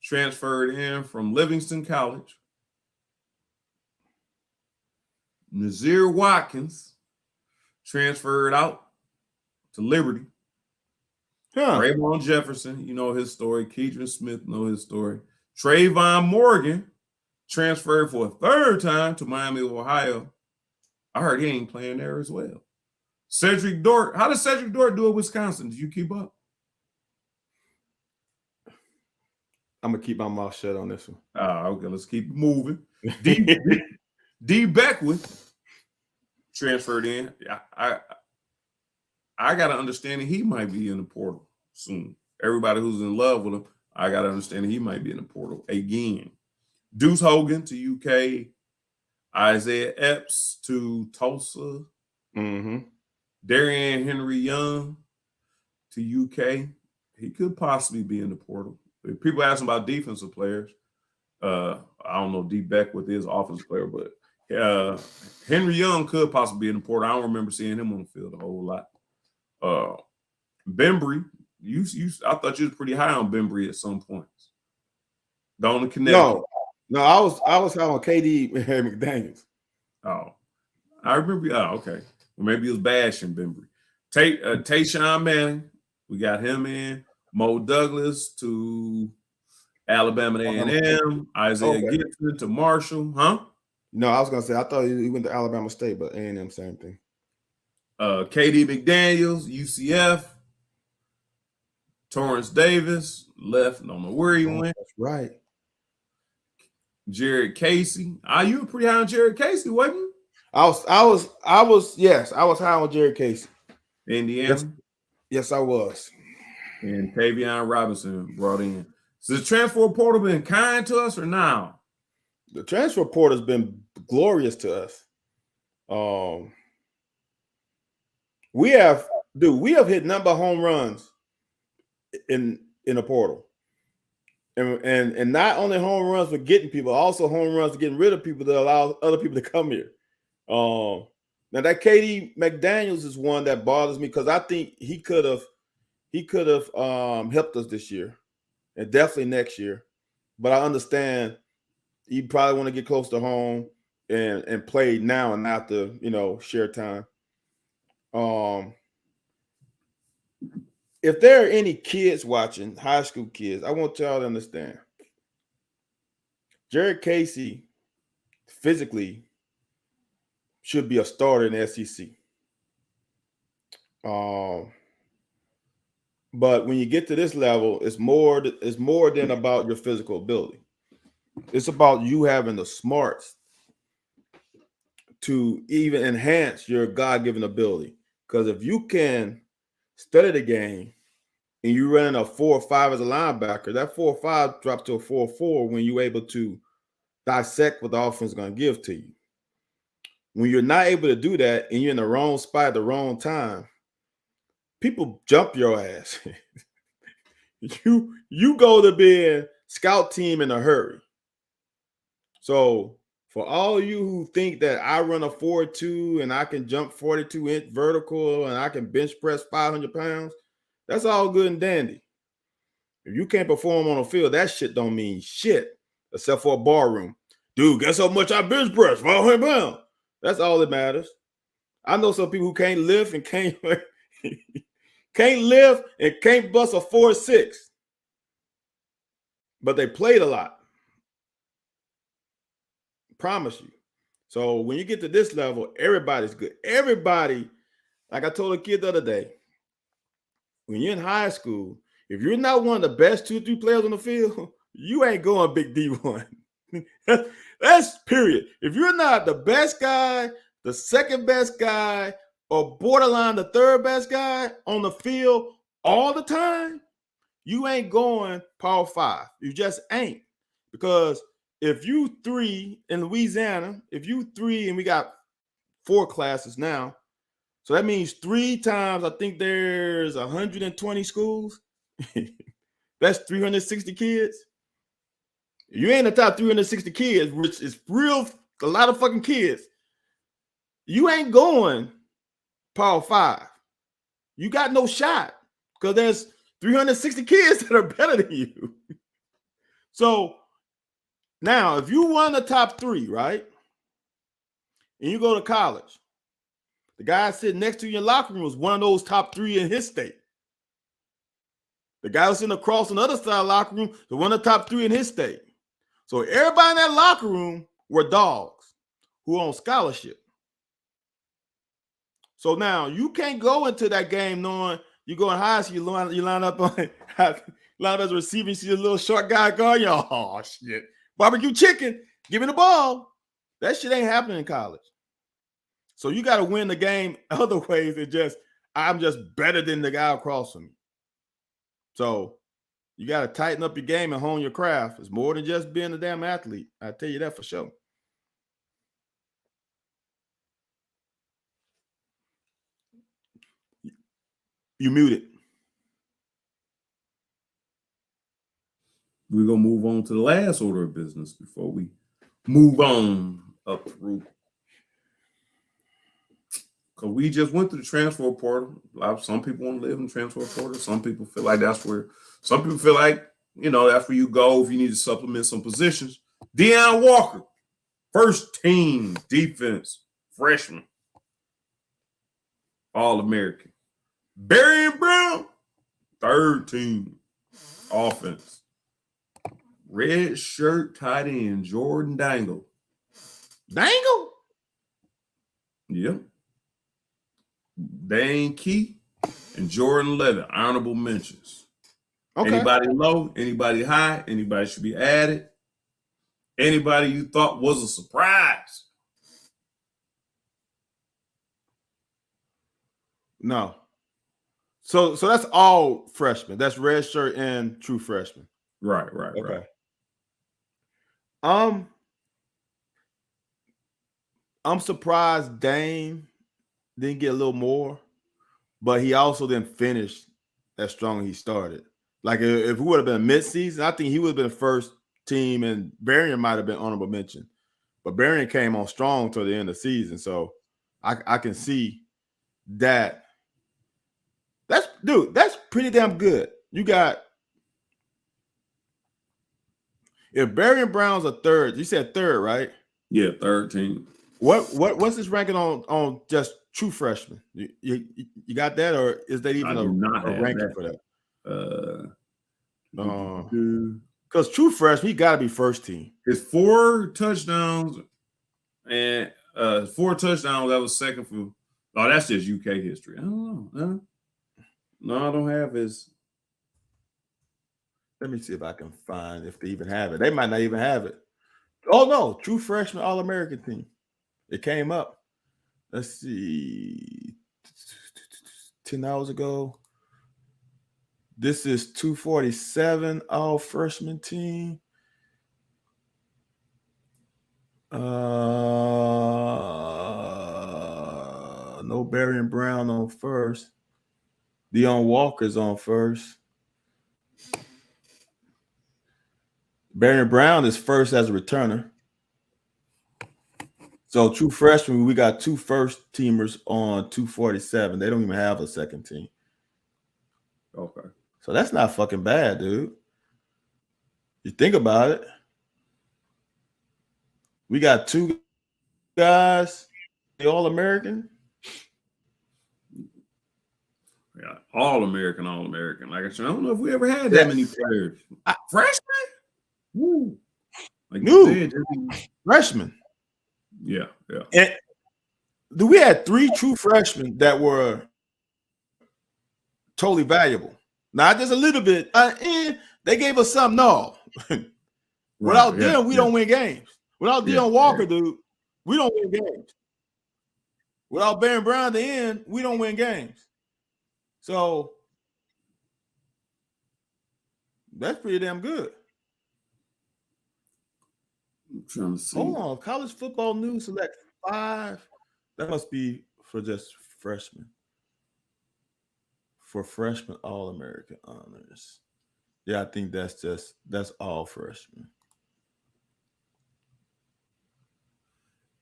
transferred in from Livingston College. Nazir Watkins transferred out to Liberty. Raymond Jefferson, you know his story. Keidron Smith, know his story. Trayvon Morgan transferred for a third time to Miami, Ohio. I heard he ain't playing there as well. Cedric Dort. How does Cedric Dort do at Wisconsin? Did you keep up? I'm going to keep my mouth shut on this one. Okay, let's keep moving. D. Beckwith transferred in. I got to understand that he might be in the portal soon. Everybody who's in love with him, I got to understand that he might be in the portal again. Deuce Hogan to UK. Isaiah Epps to Tulsa. Darian Henry Young to UK. He could possibly be in the portal. If people ask him about defensive players, I don't know D. Beckwith is offensive player, but Henry Young could possibly be in the portal. I don't remember seeing him on the field a whole lot. Bembry, I thought you was pretty high on Bembry at some points. The only Connecticut. No, I was high on KD McDaniels. Oh, I remember. Oh, okay. Well, maybe it was bashing Bembry. Tayshawn Manning, we got him in. Mo Douglas to Alabama A&M. Isaiah Gibson to Marshall. Huh? No, I was gonna say I thought he went to Alabama State, but A&M same thing. KD McDaniels, UCF. Torrance Davis left. Don't know where he went. That's right. Jared Casey. You were pretty high on Jared Casey, wasn't you? I was high on Jared Casey. Indiana. Yes, I was. And Tavion Robinson brought in. So the transfer portal been kind to us or now? The transfer portal has been glorious to us. We have hit number home runs in the portal. And not only home runs for getting people, also home runs for getting rid of people that allow other people to come here. Now that KD McDaniels is one that bothers me because I think he could have helped us this year and definitely next year. But I understand he probably want to get close to home and play now and not to share time. If there are any kids watching, high school kids, I want y'all to understand. Jared Casey physically should be a starter in the SEC. But when you get to this level, it's more than about your physical ability. It's about you having the smarts to even enhance your God-given ability. Because if you can study the game and you run a 4-5 as a linebacker, that 4-5 drops to a 4-4 when you're able to dissect what the offense is going to give to you. When you're not able to do that and you're in the wrong spot at the wrong time, people jump your ass. You go to being scout team in a hurry. So for all you who think that I run a 4.2 and I can jump 42-inch vertical and I can bench press 500 pounds, that's all good and dandy. If you can't perform on the field, that shit don't mean shit except for a bar room. Dude, guess how much I bench press? 500 pounds. That's all that matters. I know some people who can't lift and can't lift and can't bust a 4.6, but they played a lot. Promise you. So when you get to this level, everybody's good. Everybody, like I told a kid the other day, when you're in high school, if you're not one of the best 2-3 players on the field, you ain't going big D1. That's period. If you're not the best guy, the second best guy, or borderline the third best guy on the field all the time, you ain't going Power 5. You just ain't. Because if you 3 in Louisiana, and we got 4 classes now, so that means 3 times, I think there's 120 schools. That's 360 kids. You ain't the top 360 kids, which is a lot of fucking kids. You ain't going Power 5. You got no shot because there's 360 kids that are better than you. So now, if you won the top 3, right, and you go to college, the guy sitting next to you in your locker room was one of those top 3 in his state. The guy was sitting across on the other side of the locker room was one of the top 3 in his state. So everybody in that locker room were dogs who were on scholarship. So now you can't go into that game knowing you go in high school, you line up as a receiver, you see a little short guy going, oh shit, barbecue chicken, give me the ball. That shit ain't happening in college. So you got to win the game other ways than I'm just better than the guy across from me. So you got to tighten up your game and hone your craft. It's more than just being a damn athlete. I tell you that for sure. You muted. We're going to move on to the last order of business before we move on up through because we just went through the transfer portal. Some people want to live in the transfer portal. Some people feel like that's where. Some people feel like that's where you go if you need to supplement some positions. Deion Walker, first team defense freshman, All-American. Barry Brown, third team offense. Red shirt tight end Jordan Dangle. Dangle? Yep. Dane Key and Jordan Levitt, honorable mentions. Okay. Anybody low, anybody high, anybody should be added. Anybody you thought was a surprise? No. So that's all freshmen. That's red shirt and true freshmen. Right. Okay. I'm surprised Dame didn't get a little more, but he also didn't finish as strong as he started. Like if he would have been mid-season, I think he would have been first team, and Berrien might have been honorable mention. But Berrien came on strong till the end of the season, so I can see that. That's pretty damn good. You got if Berrien Brown's a third, you said third, right? Yeah, third team. What's his ranking on just true freshman? You got that, or is that even a ranking for that? Because true freshman, he got to be first team. His 4 touchdowns and 4 touchdowns. That was second for. Oh, that's just UK history. I don't know. No, I don't have his. Let me see if I can find if they even have it. They might not even have it. Oh no, true freshman All-American team. It came up. Let's see. 10 hours ago. This is 247 all freshman team. No Berrien Brown on first. Deion Walker's on first. Berrien Brown is first as a returner. So true freshman, we got 2 first teamers on 247. They don't even have a second team. Okay. So that's not fucking bad, dude. You think about it. We got 2 guys, the All-American. Yeah, All-American. Like I said, I don't know if we ever had that many players. Freshmen? Woo. Like you said, freshman. Yeah. And we had 3 true freshmen that were totally valuable. Not just a little bit. They gave us some. No. Without them, we don't win games. Without Deion Walker, dude, we don't win games. Without Berrien Brown at the end, we don't win games. So that's pretty damn good. I'm trying to see. Hold on. College football news select 5. That must be for just freshmen. For freshman All-American honors. Yeah, I think that's all freshmen.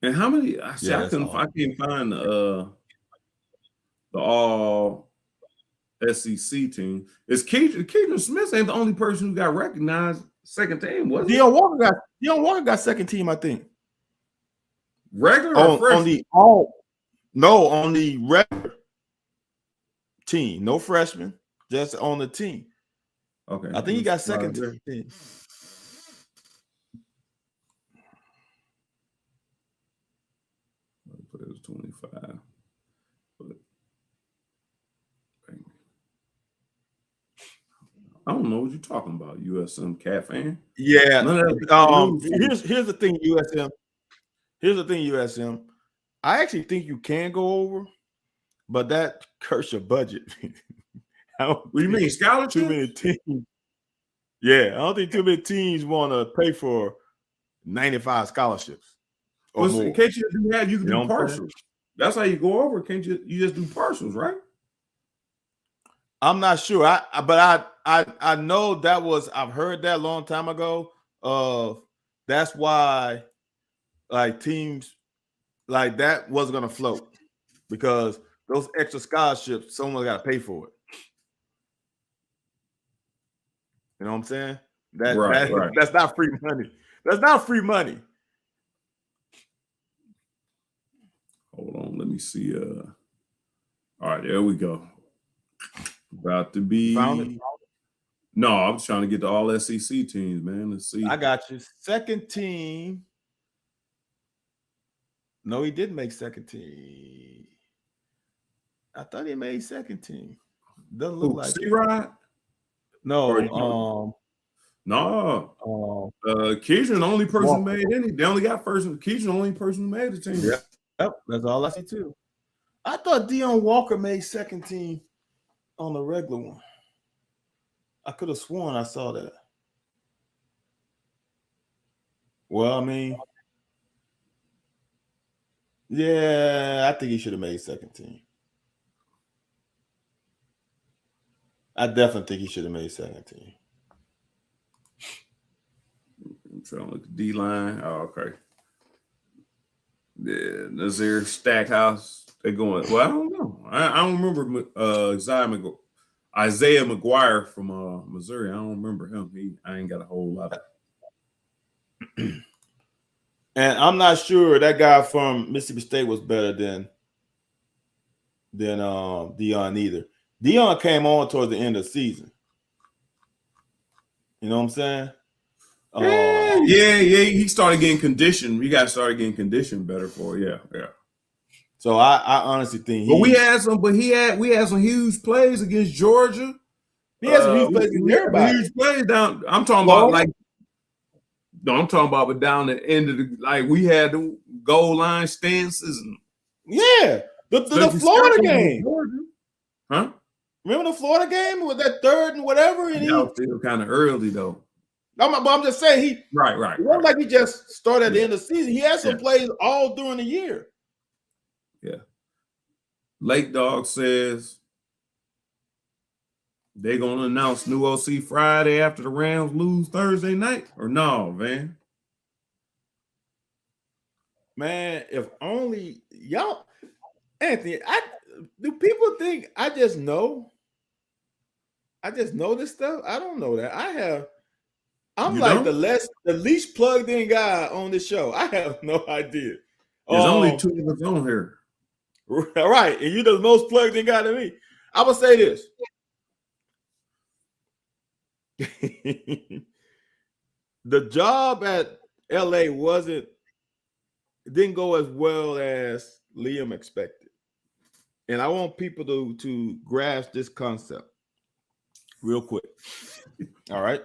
And how many? I can't find the all SEC team. Is Keaton Smith ain't the only person who got recognized second team, was it? Deion Walker got second team, I think. Regular or freshman? On the regular team. No freshman, just on the team. Okay. I think he got second team. Put it as 25. I don't know what you're talking about, USM Cat fan. Yeah. Here's the thing, USM. Here's the thing, USM. I actually think you can go over, but that hurts your budget. What do you mean, scholarship? Too many teams. Yeah, I don't think too many teams want to pay for 95 scholarships. Well, can't you do that? You can do partials. That's how you go over. Can't you? You just do partials, right? I'm not sure. I know that was, I've heard that a long time ago. That's why like teams like that wasn't gonna float. because those extra scholarships, someone got to pay for it. You know what I'm saying? Right. That's not free money. That's not free money. Hold on, let me see. All right, there we go. About to be. Found it? No, I was trying to get to all SEC teams, man. Let's see. I got you. Second team. No, he didn't make second team. I thought he made second team. Doesn't look like C-Rod? No, no. Keyshawn the only person who made any. They only got Keyshawn the only person who made the team. Yeah. Yep, that's all I see too. I thought Deion Walker made second team on the regular one. I could have sworn I saw that. Well, I mean, yeah, I think he should have made second team. I definitely think he should have made second team. I'm trying to look at D-line. Oh, okay. Yeah, Nazir Stackhouse. They're going. Well, I don't know. I don't remember Isaiah McGuire from Missouri. I don't remember him. I ain't got a whole lot of. And I'm not sure that guy from Mississippi State was better than Deion either. Deion came on towards the end of the season. You know what I'm saying? Yeah. He started getting conditioned. We got started getting conditioned better for it. Yeah. So I honestly think we had some huge plays against Georgia. He had some huge plays against everybody. Huge plays down. I'm talking about I'm talking about down the end of we had the goal line stances. The Florida game. Huh? Remember the Florida game with that third and whatever? And that was still kind of early though. I'm just saying he right. It wasn't like he just started at the end of the season. He had some plays all during the year. Yeah. Lake Dog says they're gonna announce new OC Friday after the Rams lose Thursday night, or no, man? Man, if only y'all, Anthony. Do people think I just know? I just know this stuff. I don't know that. I'm like the least plugged in guy on this show. I have no idea. There's only two of us on here. Right, and you're the most plugged in guy to me. I would say this. The job at LA didn't go as well as Liam expected. And I want people to grasp this concept real quick. All right.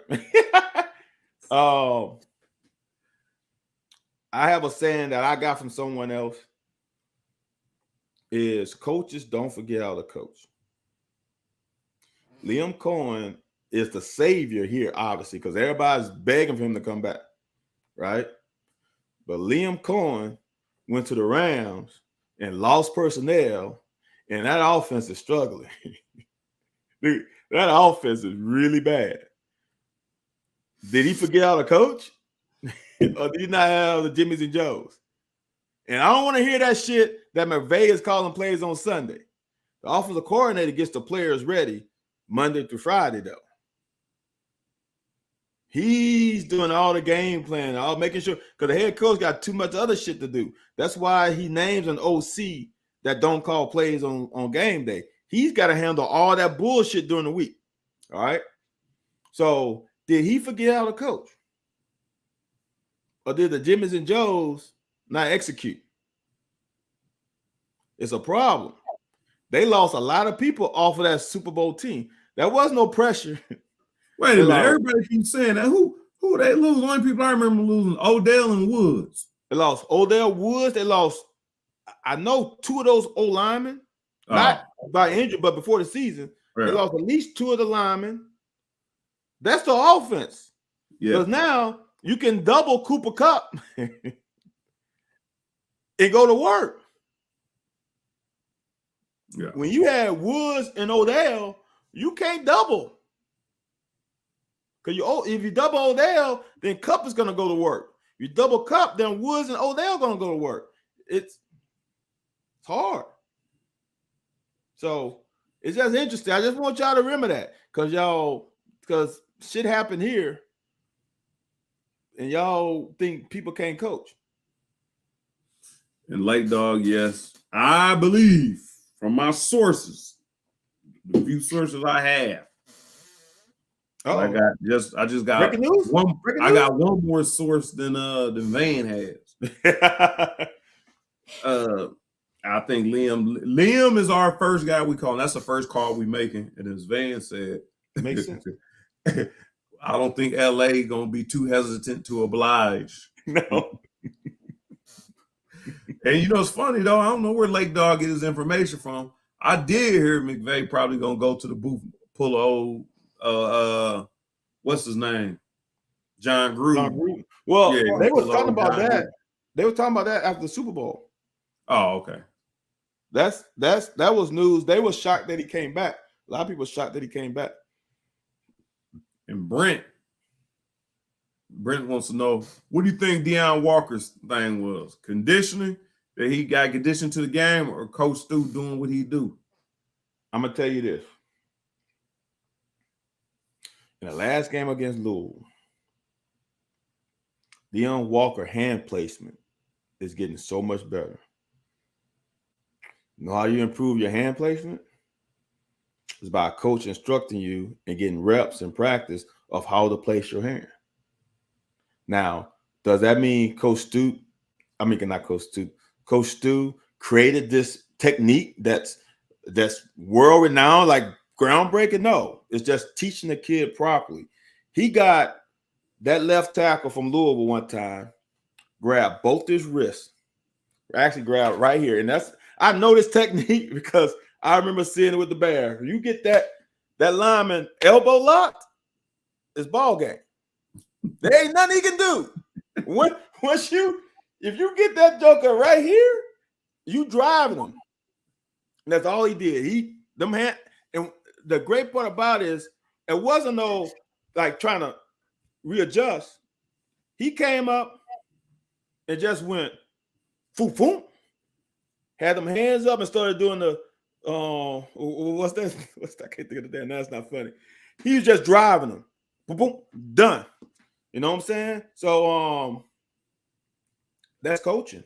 I have a saying that I got from someone else is coaches don't forget how to coach. Liam Cohen is the savior here, obviously, because everybody's begging for him to come back, right? But Liam Cohen went to the Rams and lost personnel, and that offense is struggling. Dude, that offense is really bad. Did he forget how to coach? Or did he not have the Jimmys and Joes? And I don't want to hear that shit that McVay is calling plays on Sunday. The offensive coordinator gets the players ready Monday through Friday, though. He's doing all the game planning, all making sure, because the head coach got too much other shit to do. That's why he names an OC that don't call plays on game day. He's got to handle all that bullshit during the week. All right. So did he forget how to coach? Or did the Jimmys and Joes not execute? It's a problem. They lost a lot of people off of that Super Bowl team. There was no pressure. Wait a minute. Everybody keeps saying that. Who they lose? The only people I remember losing, Odell and Woods. They lost Odell Woods. They lost, I know, two of those O linemen. Not by injury, but before the season. Right. They lost at least two of the linemen. That's the offense. Because now you can double Cooper Kupp and go to work. Yeah. When you had Woods and Odell, you can't double. Because if you double Odell, then Kupp is going to go to work. You double Kupp, then Woods and Odell going to go to work. It's hard. So it's just interesting. I just want y'all to remember that because shit happened here, and y'all think people can't coach. And Lake Dog, yes, I believe from my sources, the few sources I have. I just got breaking news? one. Breaking I news? got one more source than Van has. I think Liam is our first guy we call. That's the first call we making. And as Van said, makes sense. I don't think LA gonna be too hesitant to oblige. No. And you know, it's funny though. I don't know where Lake Dog get his information from. I did hear McVay probably gonna go to the booth, pull a old, what's his name, John Gruden. Well, yeah, they were talking about John that. Gruden. They were talking about that after the Super Bowl. Oh, okay. That was news. They were shocked that he came back. A lot of people were shocked that he came back. And Brent wants to know, what do you think Deion Walker's thing was? Conditioning, that he got conditioned to the game, or Coach Stu doing what he do? I'm gonna tell you this. In the last game against Louisville, Deion Walker hand placement is getting so much better. You know how you improve your hand placement? It's by a coach instructing you and getting reps and practice of how to place your hand. Now, does that mean Coach Stu created this technique that's world renowned, like groundbreaking? No, it's just teaching the kid properly. He got that left tackle from Louisville one time, grabbed both his wrists, actually grabbed right here. And I know this technique because I remember seeing it with the Bears. You get that lineman elbow locked, it's ball game. There ain't nothing he can do. If you get that joker right here, you driving him. And that's all he did. And the great part about it is it wasn't no like trying to readjust. He came up and just went foom, foom, had them hands up and started doing the what's that? I can't think of the damn. That's not funny. He was just driving them. Boom, boom, done. You know what I'm saying? So that's coaching.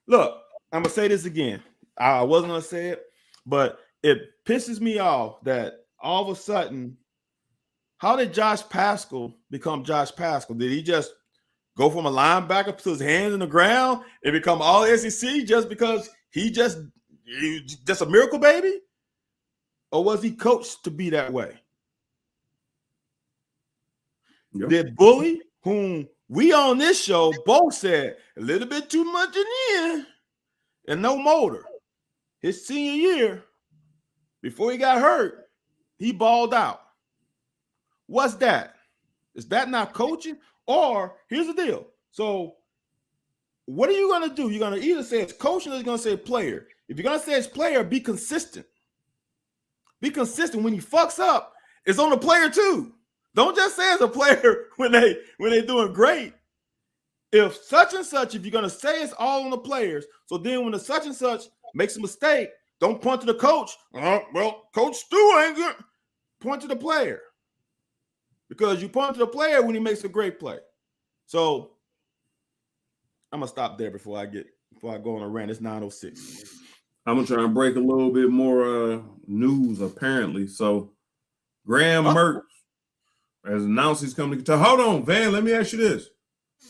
Look, I'm gonna say this again. I wasn't gonna say it, but it pisses me off that all of a sudden, how did Josh Paschal become Josh Paschal? Did he just go from a linebacker to his hands in the ground and become all SEC just because he just a miracle baby? Or was he coached to be that way? Yep. Did Bully, whom we on this show both said a little bit too much in here and no motor, his senior year, before he got hurt, he balled out. What's that? Is that not coaching? Or here's the deal. So what are you going to do? You're going to either say it's coaching or you're going to say player. If you're going to say it's player, be consistent. Be consistent. When he fucks up, it's on the player too. Don't just say it's a player when they're doing great. If such and such, if you're going to say it's all on the players, so then when the such and such makes a mistake, don't point to the coach. Well, Coach Stu ain't good. Point to the player. Because you point to the player when he makes a great play. So I'm gonna stop there before I go on a rant. It's 9:06. I'm gonna try and break a little bit more news apparently. So Graham Mertz has announced he's coming to Kentucky. Hold on, Van. Let me ask you this,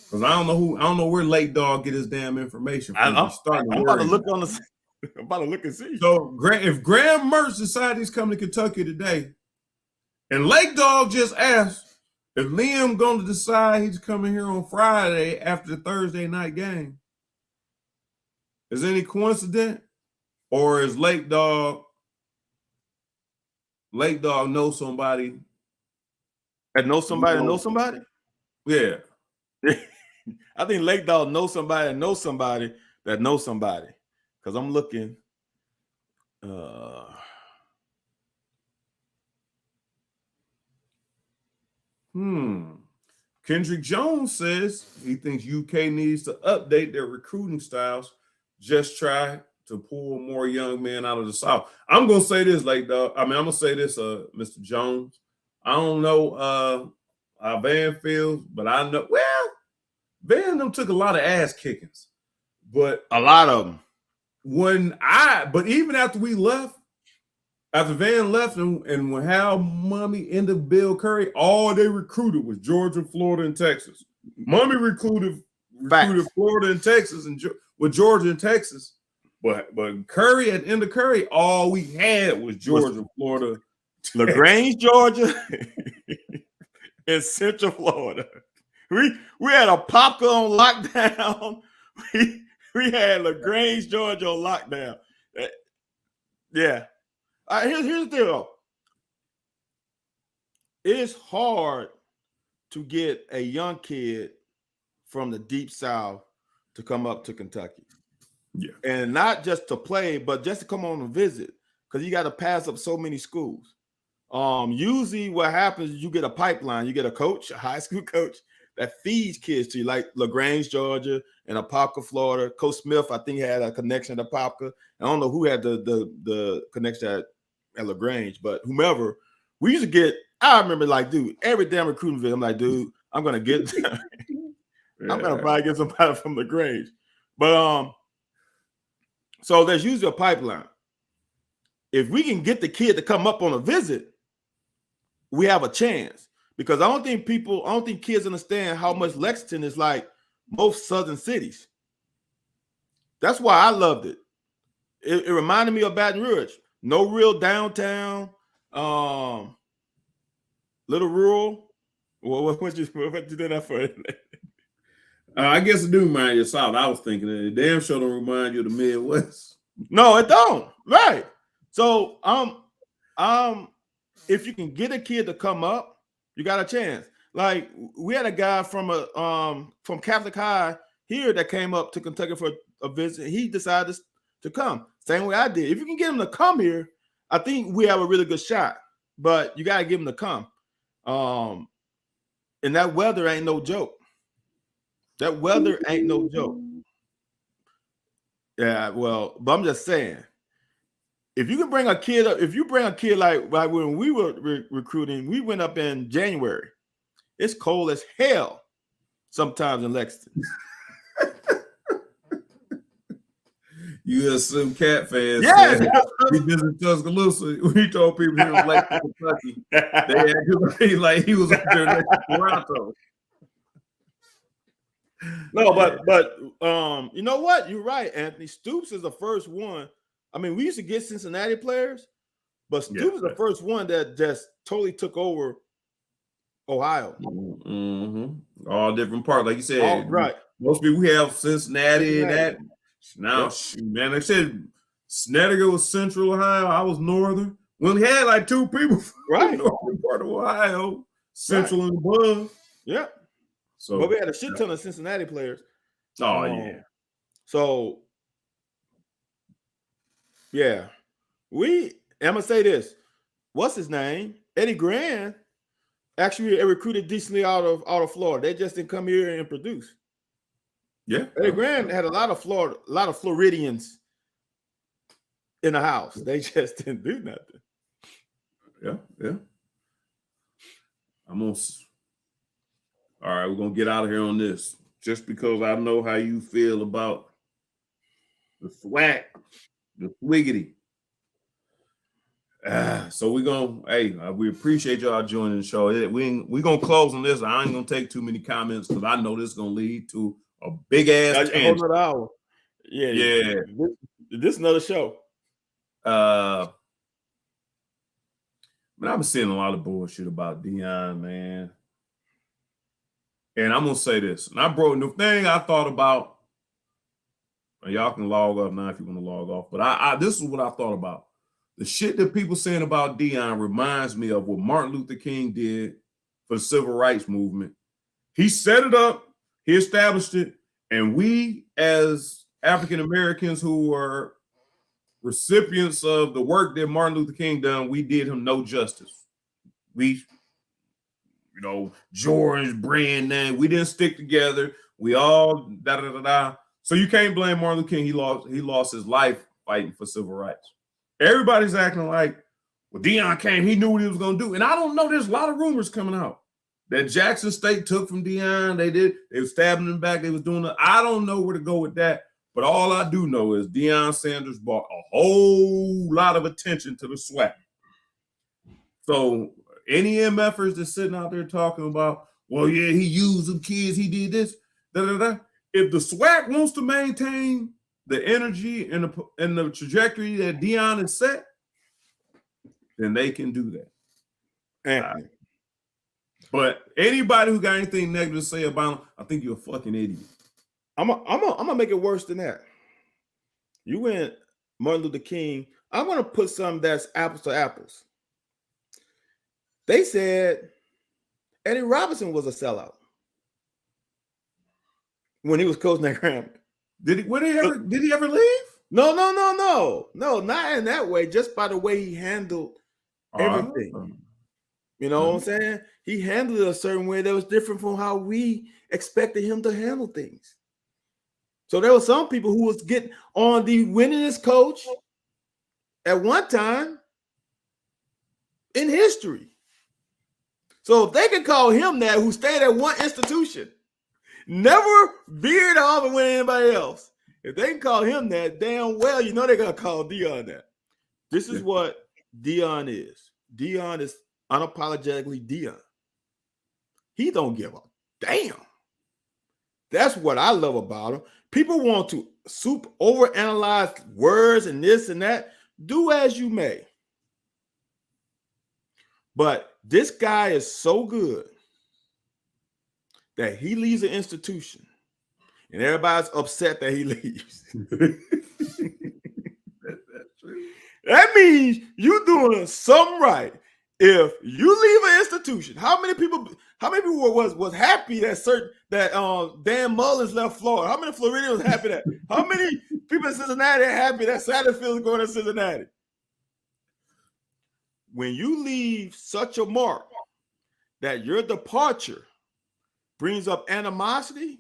because I don't know where Lake Dog get his damn information from. I'm about to look I'm about to look and see. So if Graham Mertz decides he's coming to Kentucky today, and Lake Dog just asked if Liam going to decide he's coming here on Friday after the Thursday night game, is any coincidence, or is Lake Dog know somebody that knows somebody that knows somebody? Yeah. I think Lake Dog knows somebody that knows somebody that knows somebody. Because I'm looking. Kendrick Jones says he thinks UK needs to update their recruiting styles. Just try to pull more young men out of the South. I'm gonna say this, I'm gonna say this, Mr. Jones. I don't know how Van feels, but I know Van and them took a lot of ass kickings, but a lot of them. But even after we left, after Van left and when Hal Mummy ended Bill Curry, all they recruited was Georgia, Florida, and Texas. Mummy recruited Florida and Texas and with Georgia and Texas. But Curry, at the end of Curry, all we had was Georgia, Florida, LaGrange, Georgia, and Central Florida. We had Apopka on lockdown. We had LaGrange, Georgia on lockdown. Yeah. Here's the deal, though. It's hard to get a young kid from the Deep South to come up to Kentucky. Yeah. And not just to play, but just to come on and visit, because you got to pass up so many schools. Usually what happens is you get a pipeline. You get a coach, a high school coach, that feeds kids to you, like LaGrange, Georgia, and Apopka, Florida. Coach Smith, I think, had a connection to Apopka. I don't know who had the connection at LaGrange, but whomever, we used to get, I remember, like, dude, every damn recruiting video, I'm like, dude, I'm going to get, I'm going to probably get somebody from LaGrange. But, so there's usually a pipeline. If we can get the kid to come up on a visit, we have a chance. Because I don't think kids understand how much Lexington is like most southern cities. That's why I loved it. It reminded me of Baton Rouge. No real downtown, little rural. Well, what you do that for? I guess it do remind you of South. I was thinking it damn sure don't remind you of the Midwest. No, it don't. Right. So if you can get a kid to come up, you got a chance. Like, we had a guy from Catholic High here that came up to Kentucky for a visit. He decided to come. Same way I did. If you can get him to come here, I think we have a really good shot. But you got to get him to come. And that weather ain't no joke. That weather ain't no joke. Yeah, well, but I'm just saying, if you can bring a kid up, if you bring a kid like when we were recruiting, we went up in January. It's cold as hell sometimes in Lexington. You assume Cat fans. Yeah. He visited Tuscaloosa. We told people he was like Kentucky. They had like he was up there next to Toronto. No, but you know what? You're right. Anthony Stoops is the first one. I mean, we used to get Cincinnati players, but Stoops is the first one that just totally took over Ohio. Mm-hmm. All different parts, like you said. All right. Most people we have Cincinnati and that. Now, man, they said Snedeker was Central Ohio. I was Northern. We only had like two people from the northern part of Ohio, Central and above. Yeah. So, but we had a shit ton of Cincinnati players. Oh yeah. So. Yeah, I'm gonna say this. What's his name? Eddie Grand actually recruited decently out of Florida. They just didn't come here and produce. Yeah, Eddie Grand had a lot of Floridians in the house. They just didn't do nothing. Yeah. All right, we're gonna get out of here on this just because I know how you feel about the SWAC. The swiggity. So we appreciate y'all joining the show. We gonna close on this. I ain't gonna take too many comments because I know this is gonna lead to a big ass tangent. Hour. Yeah. This is another show. Man, I've been seeing a lot of bullshit about Deion, man. And I'm gonna say this. And the thing I thought about. Y'all can log off now if you want to log off. But this is what I thought about. The shit that people saying about Deion reminds me of what Martin Luther King did for the civil rights movement. He set it up, he established it, and we as African Americans who were recipients of the work that Martin Luther King done, we did him no justice. We, George, Brandon, we didn't stick together. We all So you can't blame Martin Luther King. He lost his life fighting for civil rights. Everybody's acting like, well, Deion came, he knew what he was going to do. And I don't know, there's a lot of rumors coming out that Jackson State took from Deion. They were stabbing him back. They was doing it. I don't know where to go with that. But all I do know is Deion Sanders brought a whole lot of attention to the SWAC. So any MFers that's sitting out there talking about, well, yeah, he used them kids, he did this, If the SWAC wants to maintain the energy and the trajectory that Deion has set, then they can do that. But anybody who got anything negative to say about him, I think you're a fucking idiot. I'm gonna make it worse than that. You went Martin Luther King. I'm gonna put something that's apples to apples. They said Eddie Robinson was a sellout when he was coaching at Grambling. Did he ever leave? No, not in that way. Just by the way he handled everything. You know what I'm saying? He handled it a certain way that was different from how we expected him to handle things. So there were some people who was getting on the winningest coach at one time in history. So if they can call him that, who stayed at one institution, never veered off and went anybody else, if they can call him that, damn well, you know they're going to call Deion that. This is what Deion is. Deion is unapologetically Deion. He don't give a damn. That's what I love about him. People want to overanalyze words and this and that. Do as you may. But this guy is so good that he leaves an institution and everybody's upset that he leaves. That means you're doing something right. If you leave an institution, how many people was happy that Dan Mullins left Florida? How many Floridians was happy that? How many people in Cincinnati are happy that Satterfield is going to Cincinnati? When you leave such a mark that your departure brings up animosity,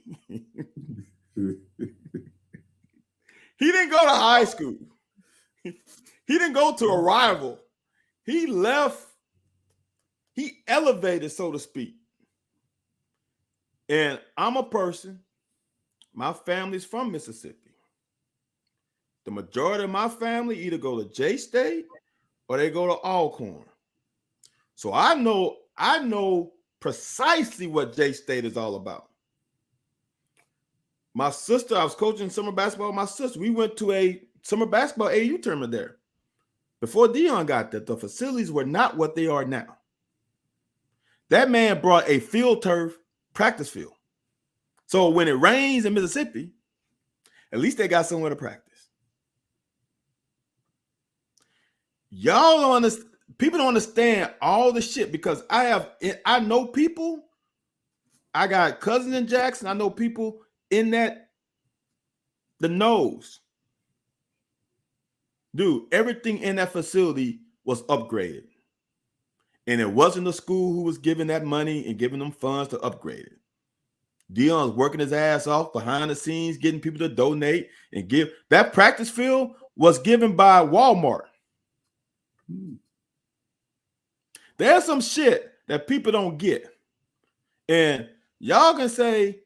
he didn't go to high school. He didn't go to a rival. He left. He elevated, so to speak. And I'm a person, my family's from Mississippi. The majority of my family either go to J-State or they go to Alcorn. So I know precisely what J-State is all about. My sister, I was coaching summer basketball with my sister. We went to a summer basketball AU tournament there. Before Deion got there, the facilities were not what they are now. That man brought a field turf practice field. So when it rains in Mississippi, at least they got somewhere to practice. Y'all don't understand. People don't understand all the shit because I know people. I got cousins in Jackson. I know people in the nose. Dude, everything in that facility was upgraded. And it wasn't the school who was giving that money and giving them funds to upgrade it. Deion's working his ass off behind the scenes, getting people to donate and give. That practice field was given by Walmart. There's some shit that people don't get. And y'all can say,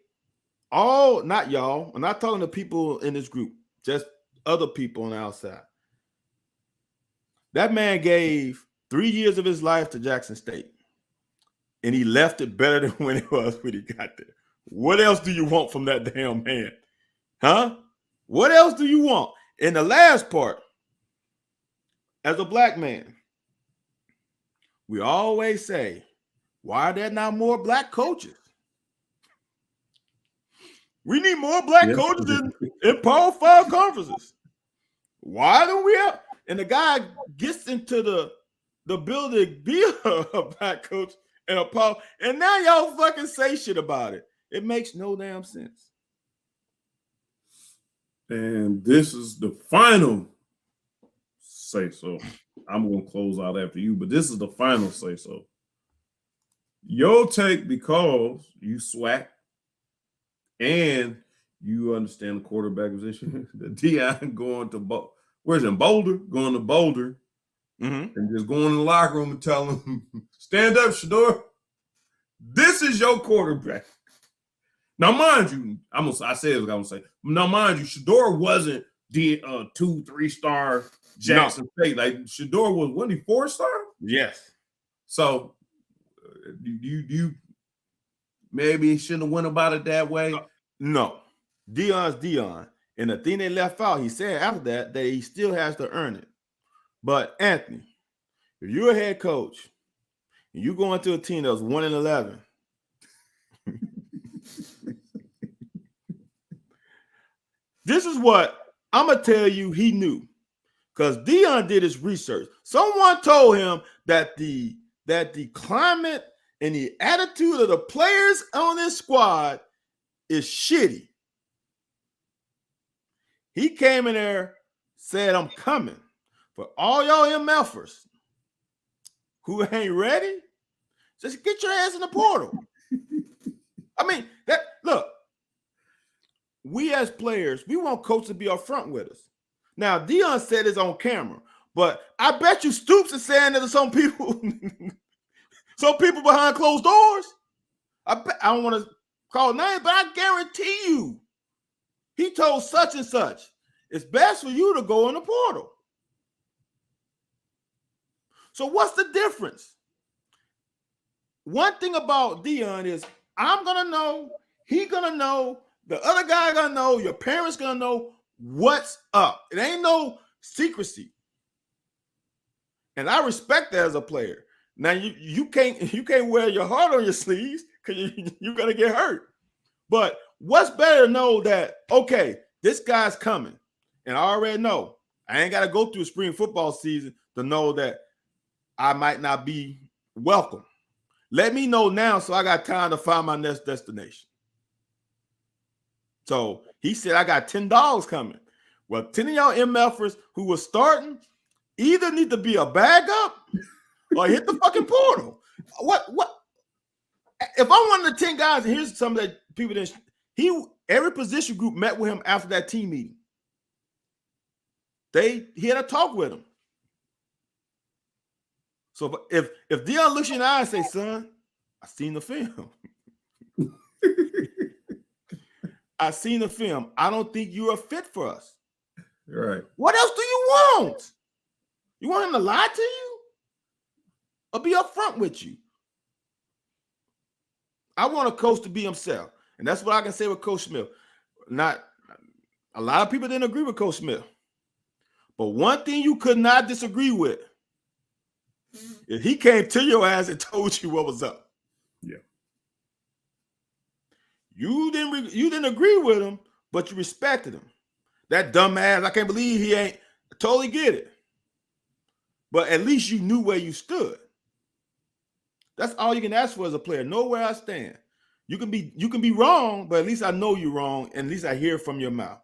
not y'all. I'm not talking to people in this group, just other people on the outside. That man gave 3 years of his life to Jackson State, and he left it better than when it was when he got there. What else do you want from that damn man? Huh? What else do you want? And the last part, as a black man, we always say, why are there not more black coaches? We need more black coaches in Power 5 conferences. Why don't we have? And the guy gets into the building, be a black coach and a power, and now y'all fucking say shit about it. It makes no damn sense. And this is the final say so. I'm gonna close out after you, but this is the final say so. Your take, because you SWAC and you understand the quarterback position, the Deion going to where's in Boulder? Going to Boulder Mm-hmm. and just going in the locker room and telling him, stand up, Shedeur. This is your quarterback. Now, mind you, I said what I'm gonna say. Now, mind you, Shedeur wasn't the 2-3 star Jackson State. Like Shedeur wasn't he 4-star? Yes. So you maybe shouldn't have went about it that way. No. Deion's Deion. And the thing they left out, he said after that he still has to earn it. But Anthony, if you're a head coach and you go into a team that was 1-11, this is what I'm gonna tell you he knew. Because Deion did his research. Someone told him that the climate and the attitude of the players on this squad is shitty. He came in there, said, I'm coming. For all y'all MFers who ain't ready, just get your ass in the portal. I mean, look, we as players, we want coach to be up front with us. Now, Deion said this on camera, but I bet you Stoops is saying that to some people, some people behind closed doors. I don't want to call names, but I guarantee you, he told such and such, it's best for you to go in the portal. So what's the difference? One thing about Deion is I'm going to know, he going to know, the other guy going to know, your parents going to know what's up. It ain't no secrecy. And I respect that as a player. Now you can't wear your heart on your sleeves because you're going to get hurt. But what's better to know that, okay, this guy's coming. And I already know. I ain't got to go through a spring football season to know that I might not be welcome. Let me know now so I got time to find my next destination. So he said, I got 10 dogs coming. Well, 10 of y'all MFers who were starting either need to be a backup or hit the fucking portal. What? If I'm one of the 10 guys, and here's some of the people that every position group met with him after that team meeting. He had a talk with him. So if Deion looks you in the eye and say, son, I seen the film. I seen the film. I don't think you're a fit for us. Right. What else do you want? You want him to lie to you? Or be upfront with you? I want a coach to be himself. And that's what I can say with Coach Smith. Not a lot of people didn't agree with Coach Smith. But one thing you could not disagree with is he came to your ass and told you what was up. Yeah. You didn't agree with him, but you respected him. That dumbass, I can't believe he ain't. I totally get it. But at least you knew where you stood. That's all you can ask for as a player. Know where I stand. You can be wrong, but at least I know you're wrong, and at least I hear from your mouth.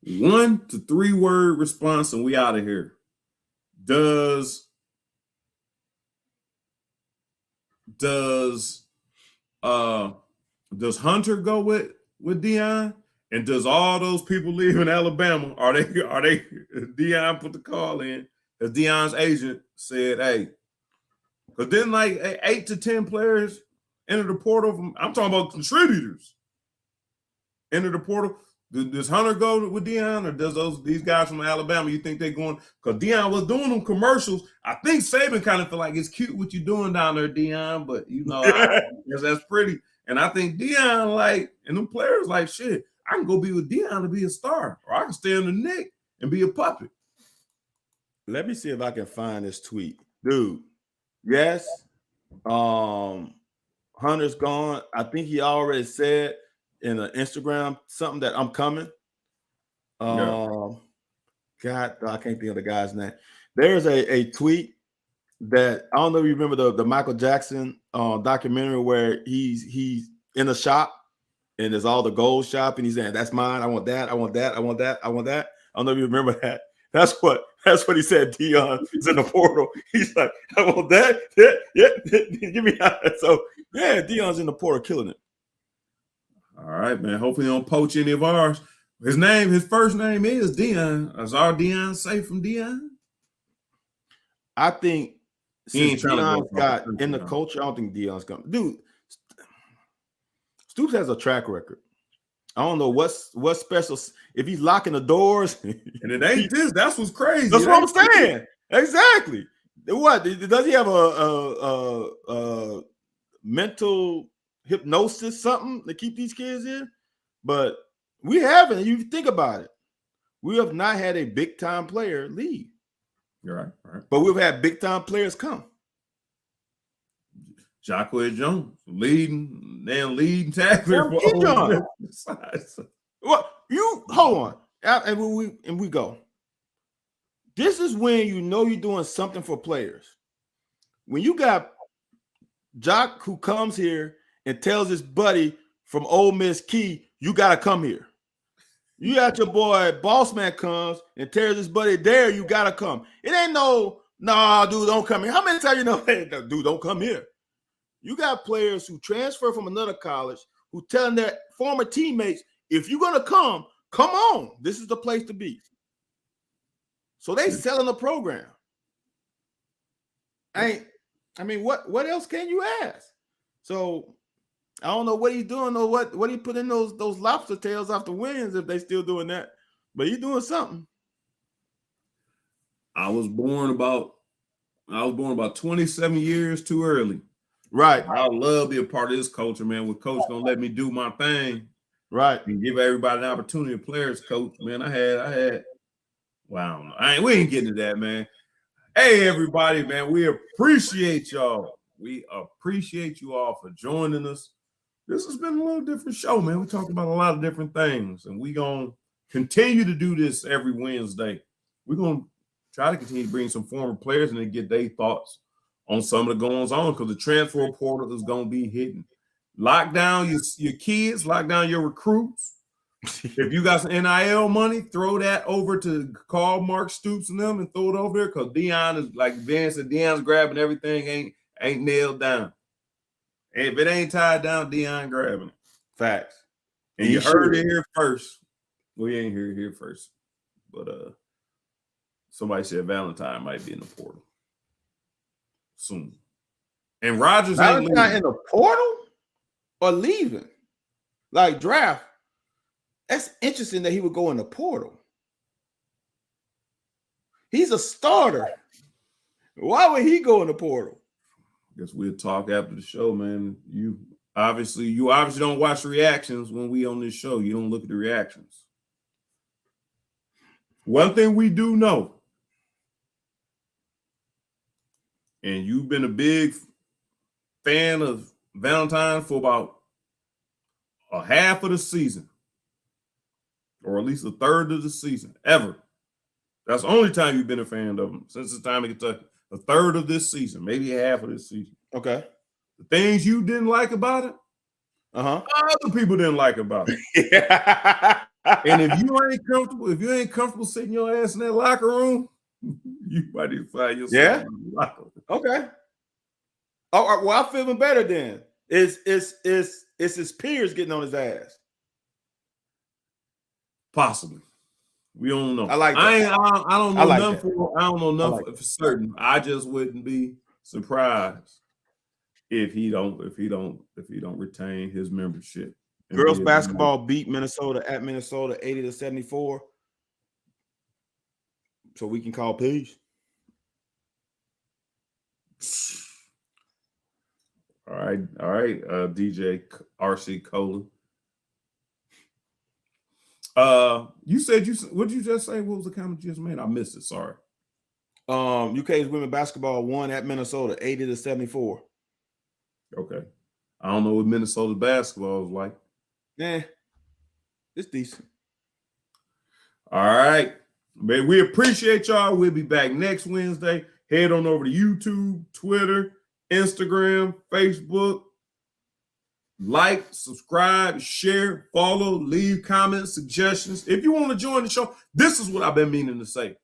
1 to 3 word response, and we out of here. Does Hunter go with Deion? And does all those people leave in Alabama? Are they Deion put the call in? As Deion's agent said, hey, because then like 8 to 10 players enter the portal. I'm talking about contributors. Enter the portal. Does Hunter go with Deion, or does these guys from Alabama, you think they're going? Because Deion was doing them commercials. I think Saban kind of feel like it's cute what you're doing down there, Deion, but you know, that's pretty. And I think Deion like, and them players like, shit, I can go be with Deion to be a star, or I can stay on the Knicks and be a puppet. Let me see if I can find this tweet. Dude, yes, Hunter's gone. I think he already said in an Instagram something that I'm coming. God, I can't think of the guy's name. There's a tweet that I don't know if you remember the Michael Jackson documentary where he's in a shop and there's all the gold shop and he's saying, that's mine. I want that. I want that. I want that. I want that. I don't know if you remember that. That's what he said. Deion is in the portal. He's like, I want that. Yeah. Give me that. So yeah, Deion's in the portal killing it. All right, man. Hopefully he don't poach any of ours. His first name is Deion. Is our Deion safe from Deion? I think He ain't since trying to Deion go got for in the culture, I don't think Deion's coming. Dude, Stoops has a track record. I don't know what's special if he's locking the doors. And it ain't this. That's what's crazy. That's what I'm saying. Exactly. What does he have a mental hypnosis, something to keep these kids in? But we haven't. You think about it. We have not had a big time player leave. You're right. All right. But we've had big time players come. Jacquez Jones leading tackler. What you hold on, and we go. This is when you know you're doing something for players. When you got Jock who comes here and tells his buddy from Ole Miss Key, you got to come here. You got your boy Bossman comes and tells his buddy there, you got to come. It ain't nah, dude, don't come here. How many times you know, hey, dude, don't come here? You got players who transfer from another college who telling their former teammates, if you're going to come on. This is the place to be. So they selling the program. I mean, what else can you ask? So I don't know what he's doing or what he put in those lobster tails after wins if they still doing that. But he's doing something. I was born about 27 years too early. Right. I would love to be a part of this culture, man. With coach gonna let me do my thing. Right. And give everybody an opportunity to players, coach. Man, I had well, I don't know. We ain't getting to that, man. Hey, everybody, man. We appreciate y'all. We appreciate you all for joining us. This has been a little different show, man. We talked about a lot of different things, and we're gonna continue to do this every Wednesday. We're gonna try to continue to bring some former players and then get their thoughts on some of the goings on, because the transfer portal is going to be hitting. Lock down your kids, lock down your recruits. If you got some NIL money, throw that over to call Mark Stoops and them and throw it over there, because Deion is, like Van said, Deion's grabbing everything, ain't nailed down. And if it ain't tied down, Deion grabbing it. Facts. And you heard it here first. We ain't heard it here first. But somebody said Valentine might be in the portal soon. And Rodgers ain't leaving. In the portal or leaving? Like draft. That's interesting that he would go in the portal. He's a starter. Why would he go in the portal? Guess we'll talk after the show, man. You obviously don't watch the reactions when we on this show. You don't look at the reactions. One thing we do know, and you've been a big fan of Valentine for about a half of the season, or at least a third of the season, ever. That's the only time you've been a fan of him since his time in Kentucky. A third of this season, maybe half of this season. Okay. The things you didn't like about it, other people didn't like about it. And if you ain't comfortable sitting your ass in that locker room, you might find yourself in the locker room. Okay. Oh, well, I'm feeling better then. It's his peers getting on his ass. Possibly. We don't know. I like that. I don't know nothing like for certain. I just wouldn't be surprised if he don't retain his membership. Girls basketball beat Minnesota at Minnesota 80-74. So we can call peace. All right, DJ RC Cola. You said what did you just say? What was the comment you just made? I missed it. Sorry. UK's women basketball won at Minnesota 80-74. Okay. I don't know what Minnesota basketball is like. It's decent. All right. Man, we appreciate y'all. We'll be back next Wednesday. Head on over to YouTube, Twitter, Instagram, Facebook. Like, subscribe, share, follow, leave comments, suggestions. If you want to join the show, this is what I've been meaning to say.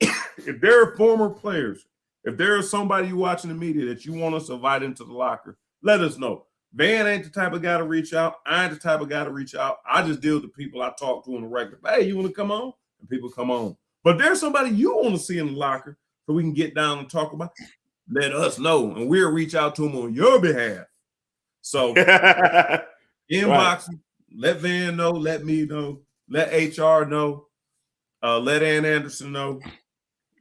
If there are former players, if there is somebody you watching the media that you want us to invite into the locker, let us know. Van ain't the type of guy to reach out. I ain't the type of guy to reach out. I just deal with the people I talk to on the regular. Hey, you want to come on? And people come on. But there's somebody you want to see in the locker so we can get down and talk about. Let us know, and we'll reach out to them on your behalf. So inbox, right. Let Van know, let me know, let HR know, let Ann Anderson know.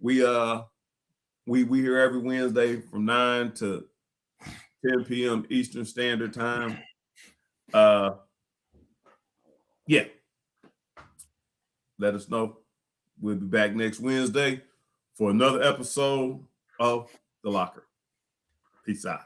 We here every Wednesday from 9 to 10 p.m. Eastern Standard Time. Yeah. Let us know. We'll be back next Wednesday for another episode of The Locker. Peace out.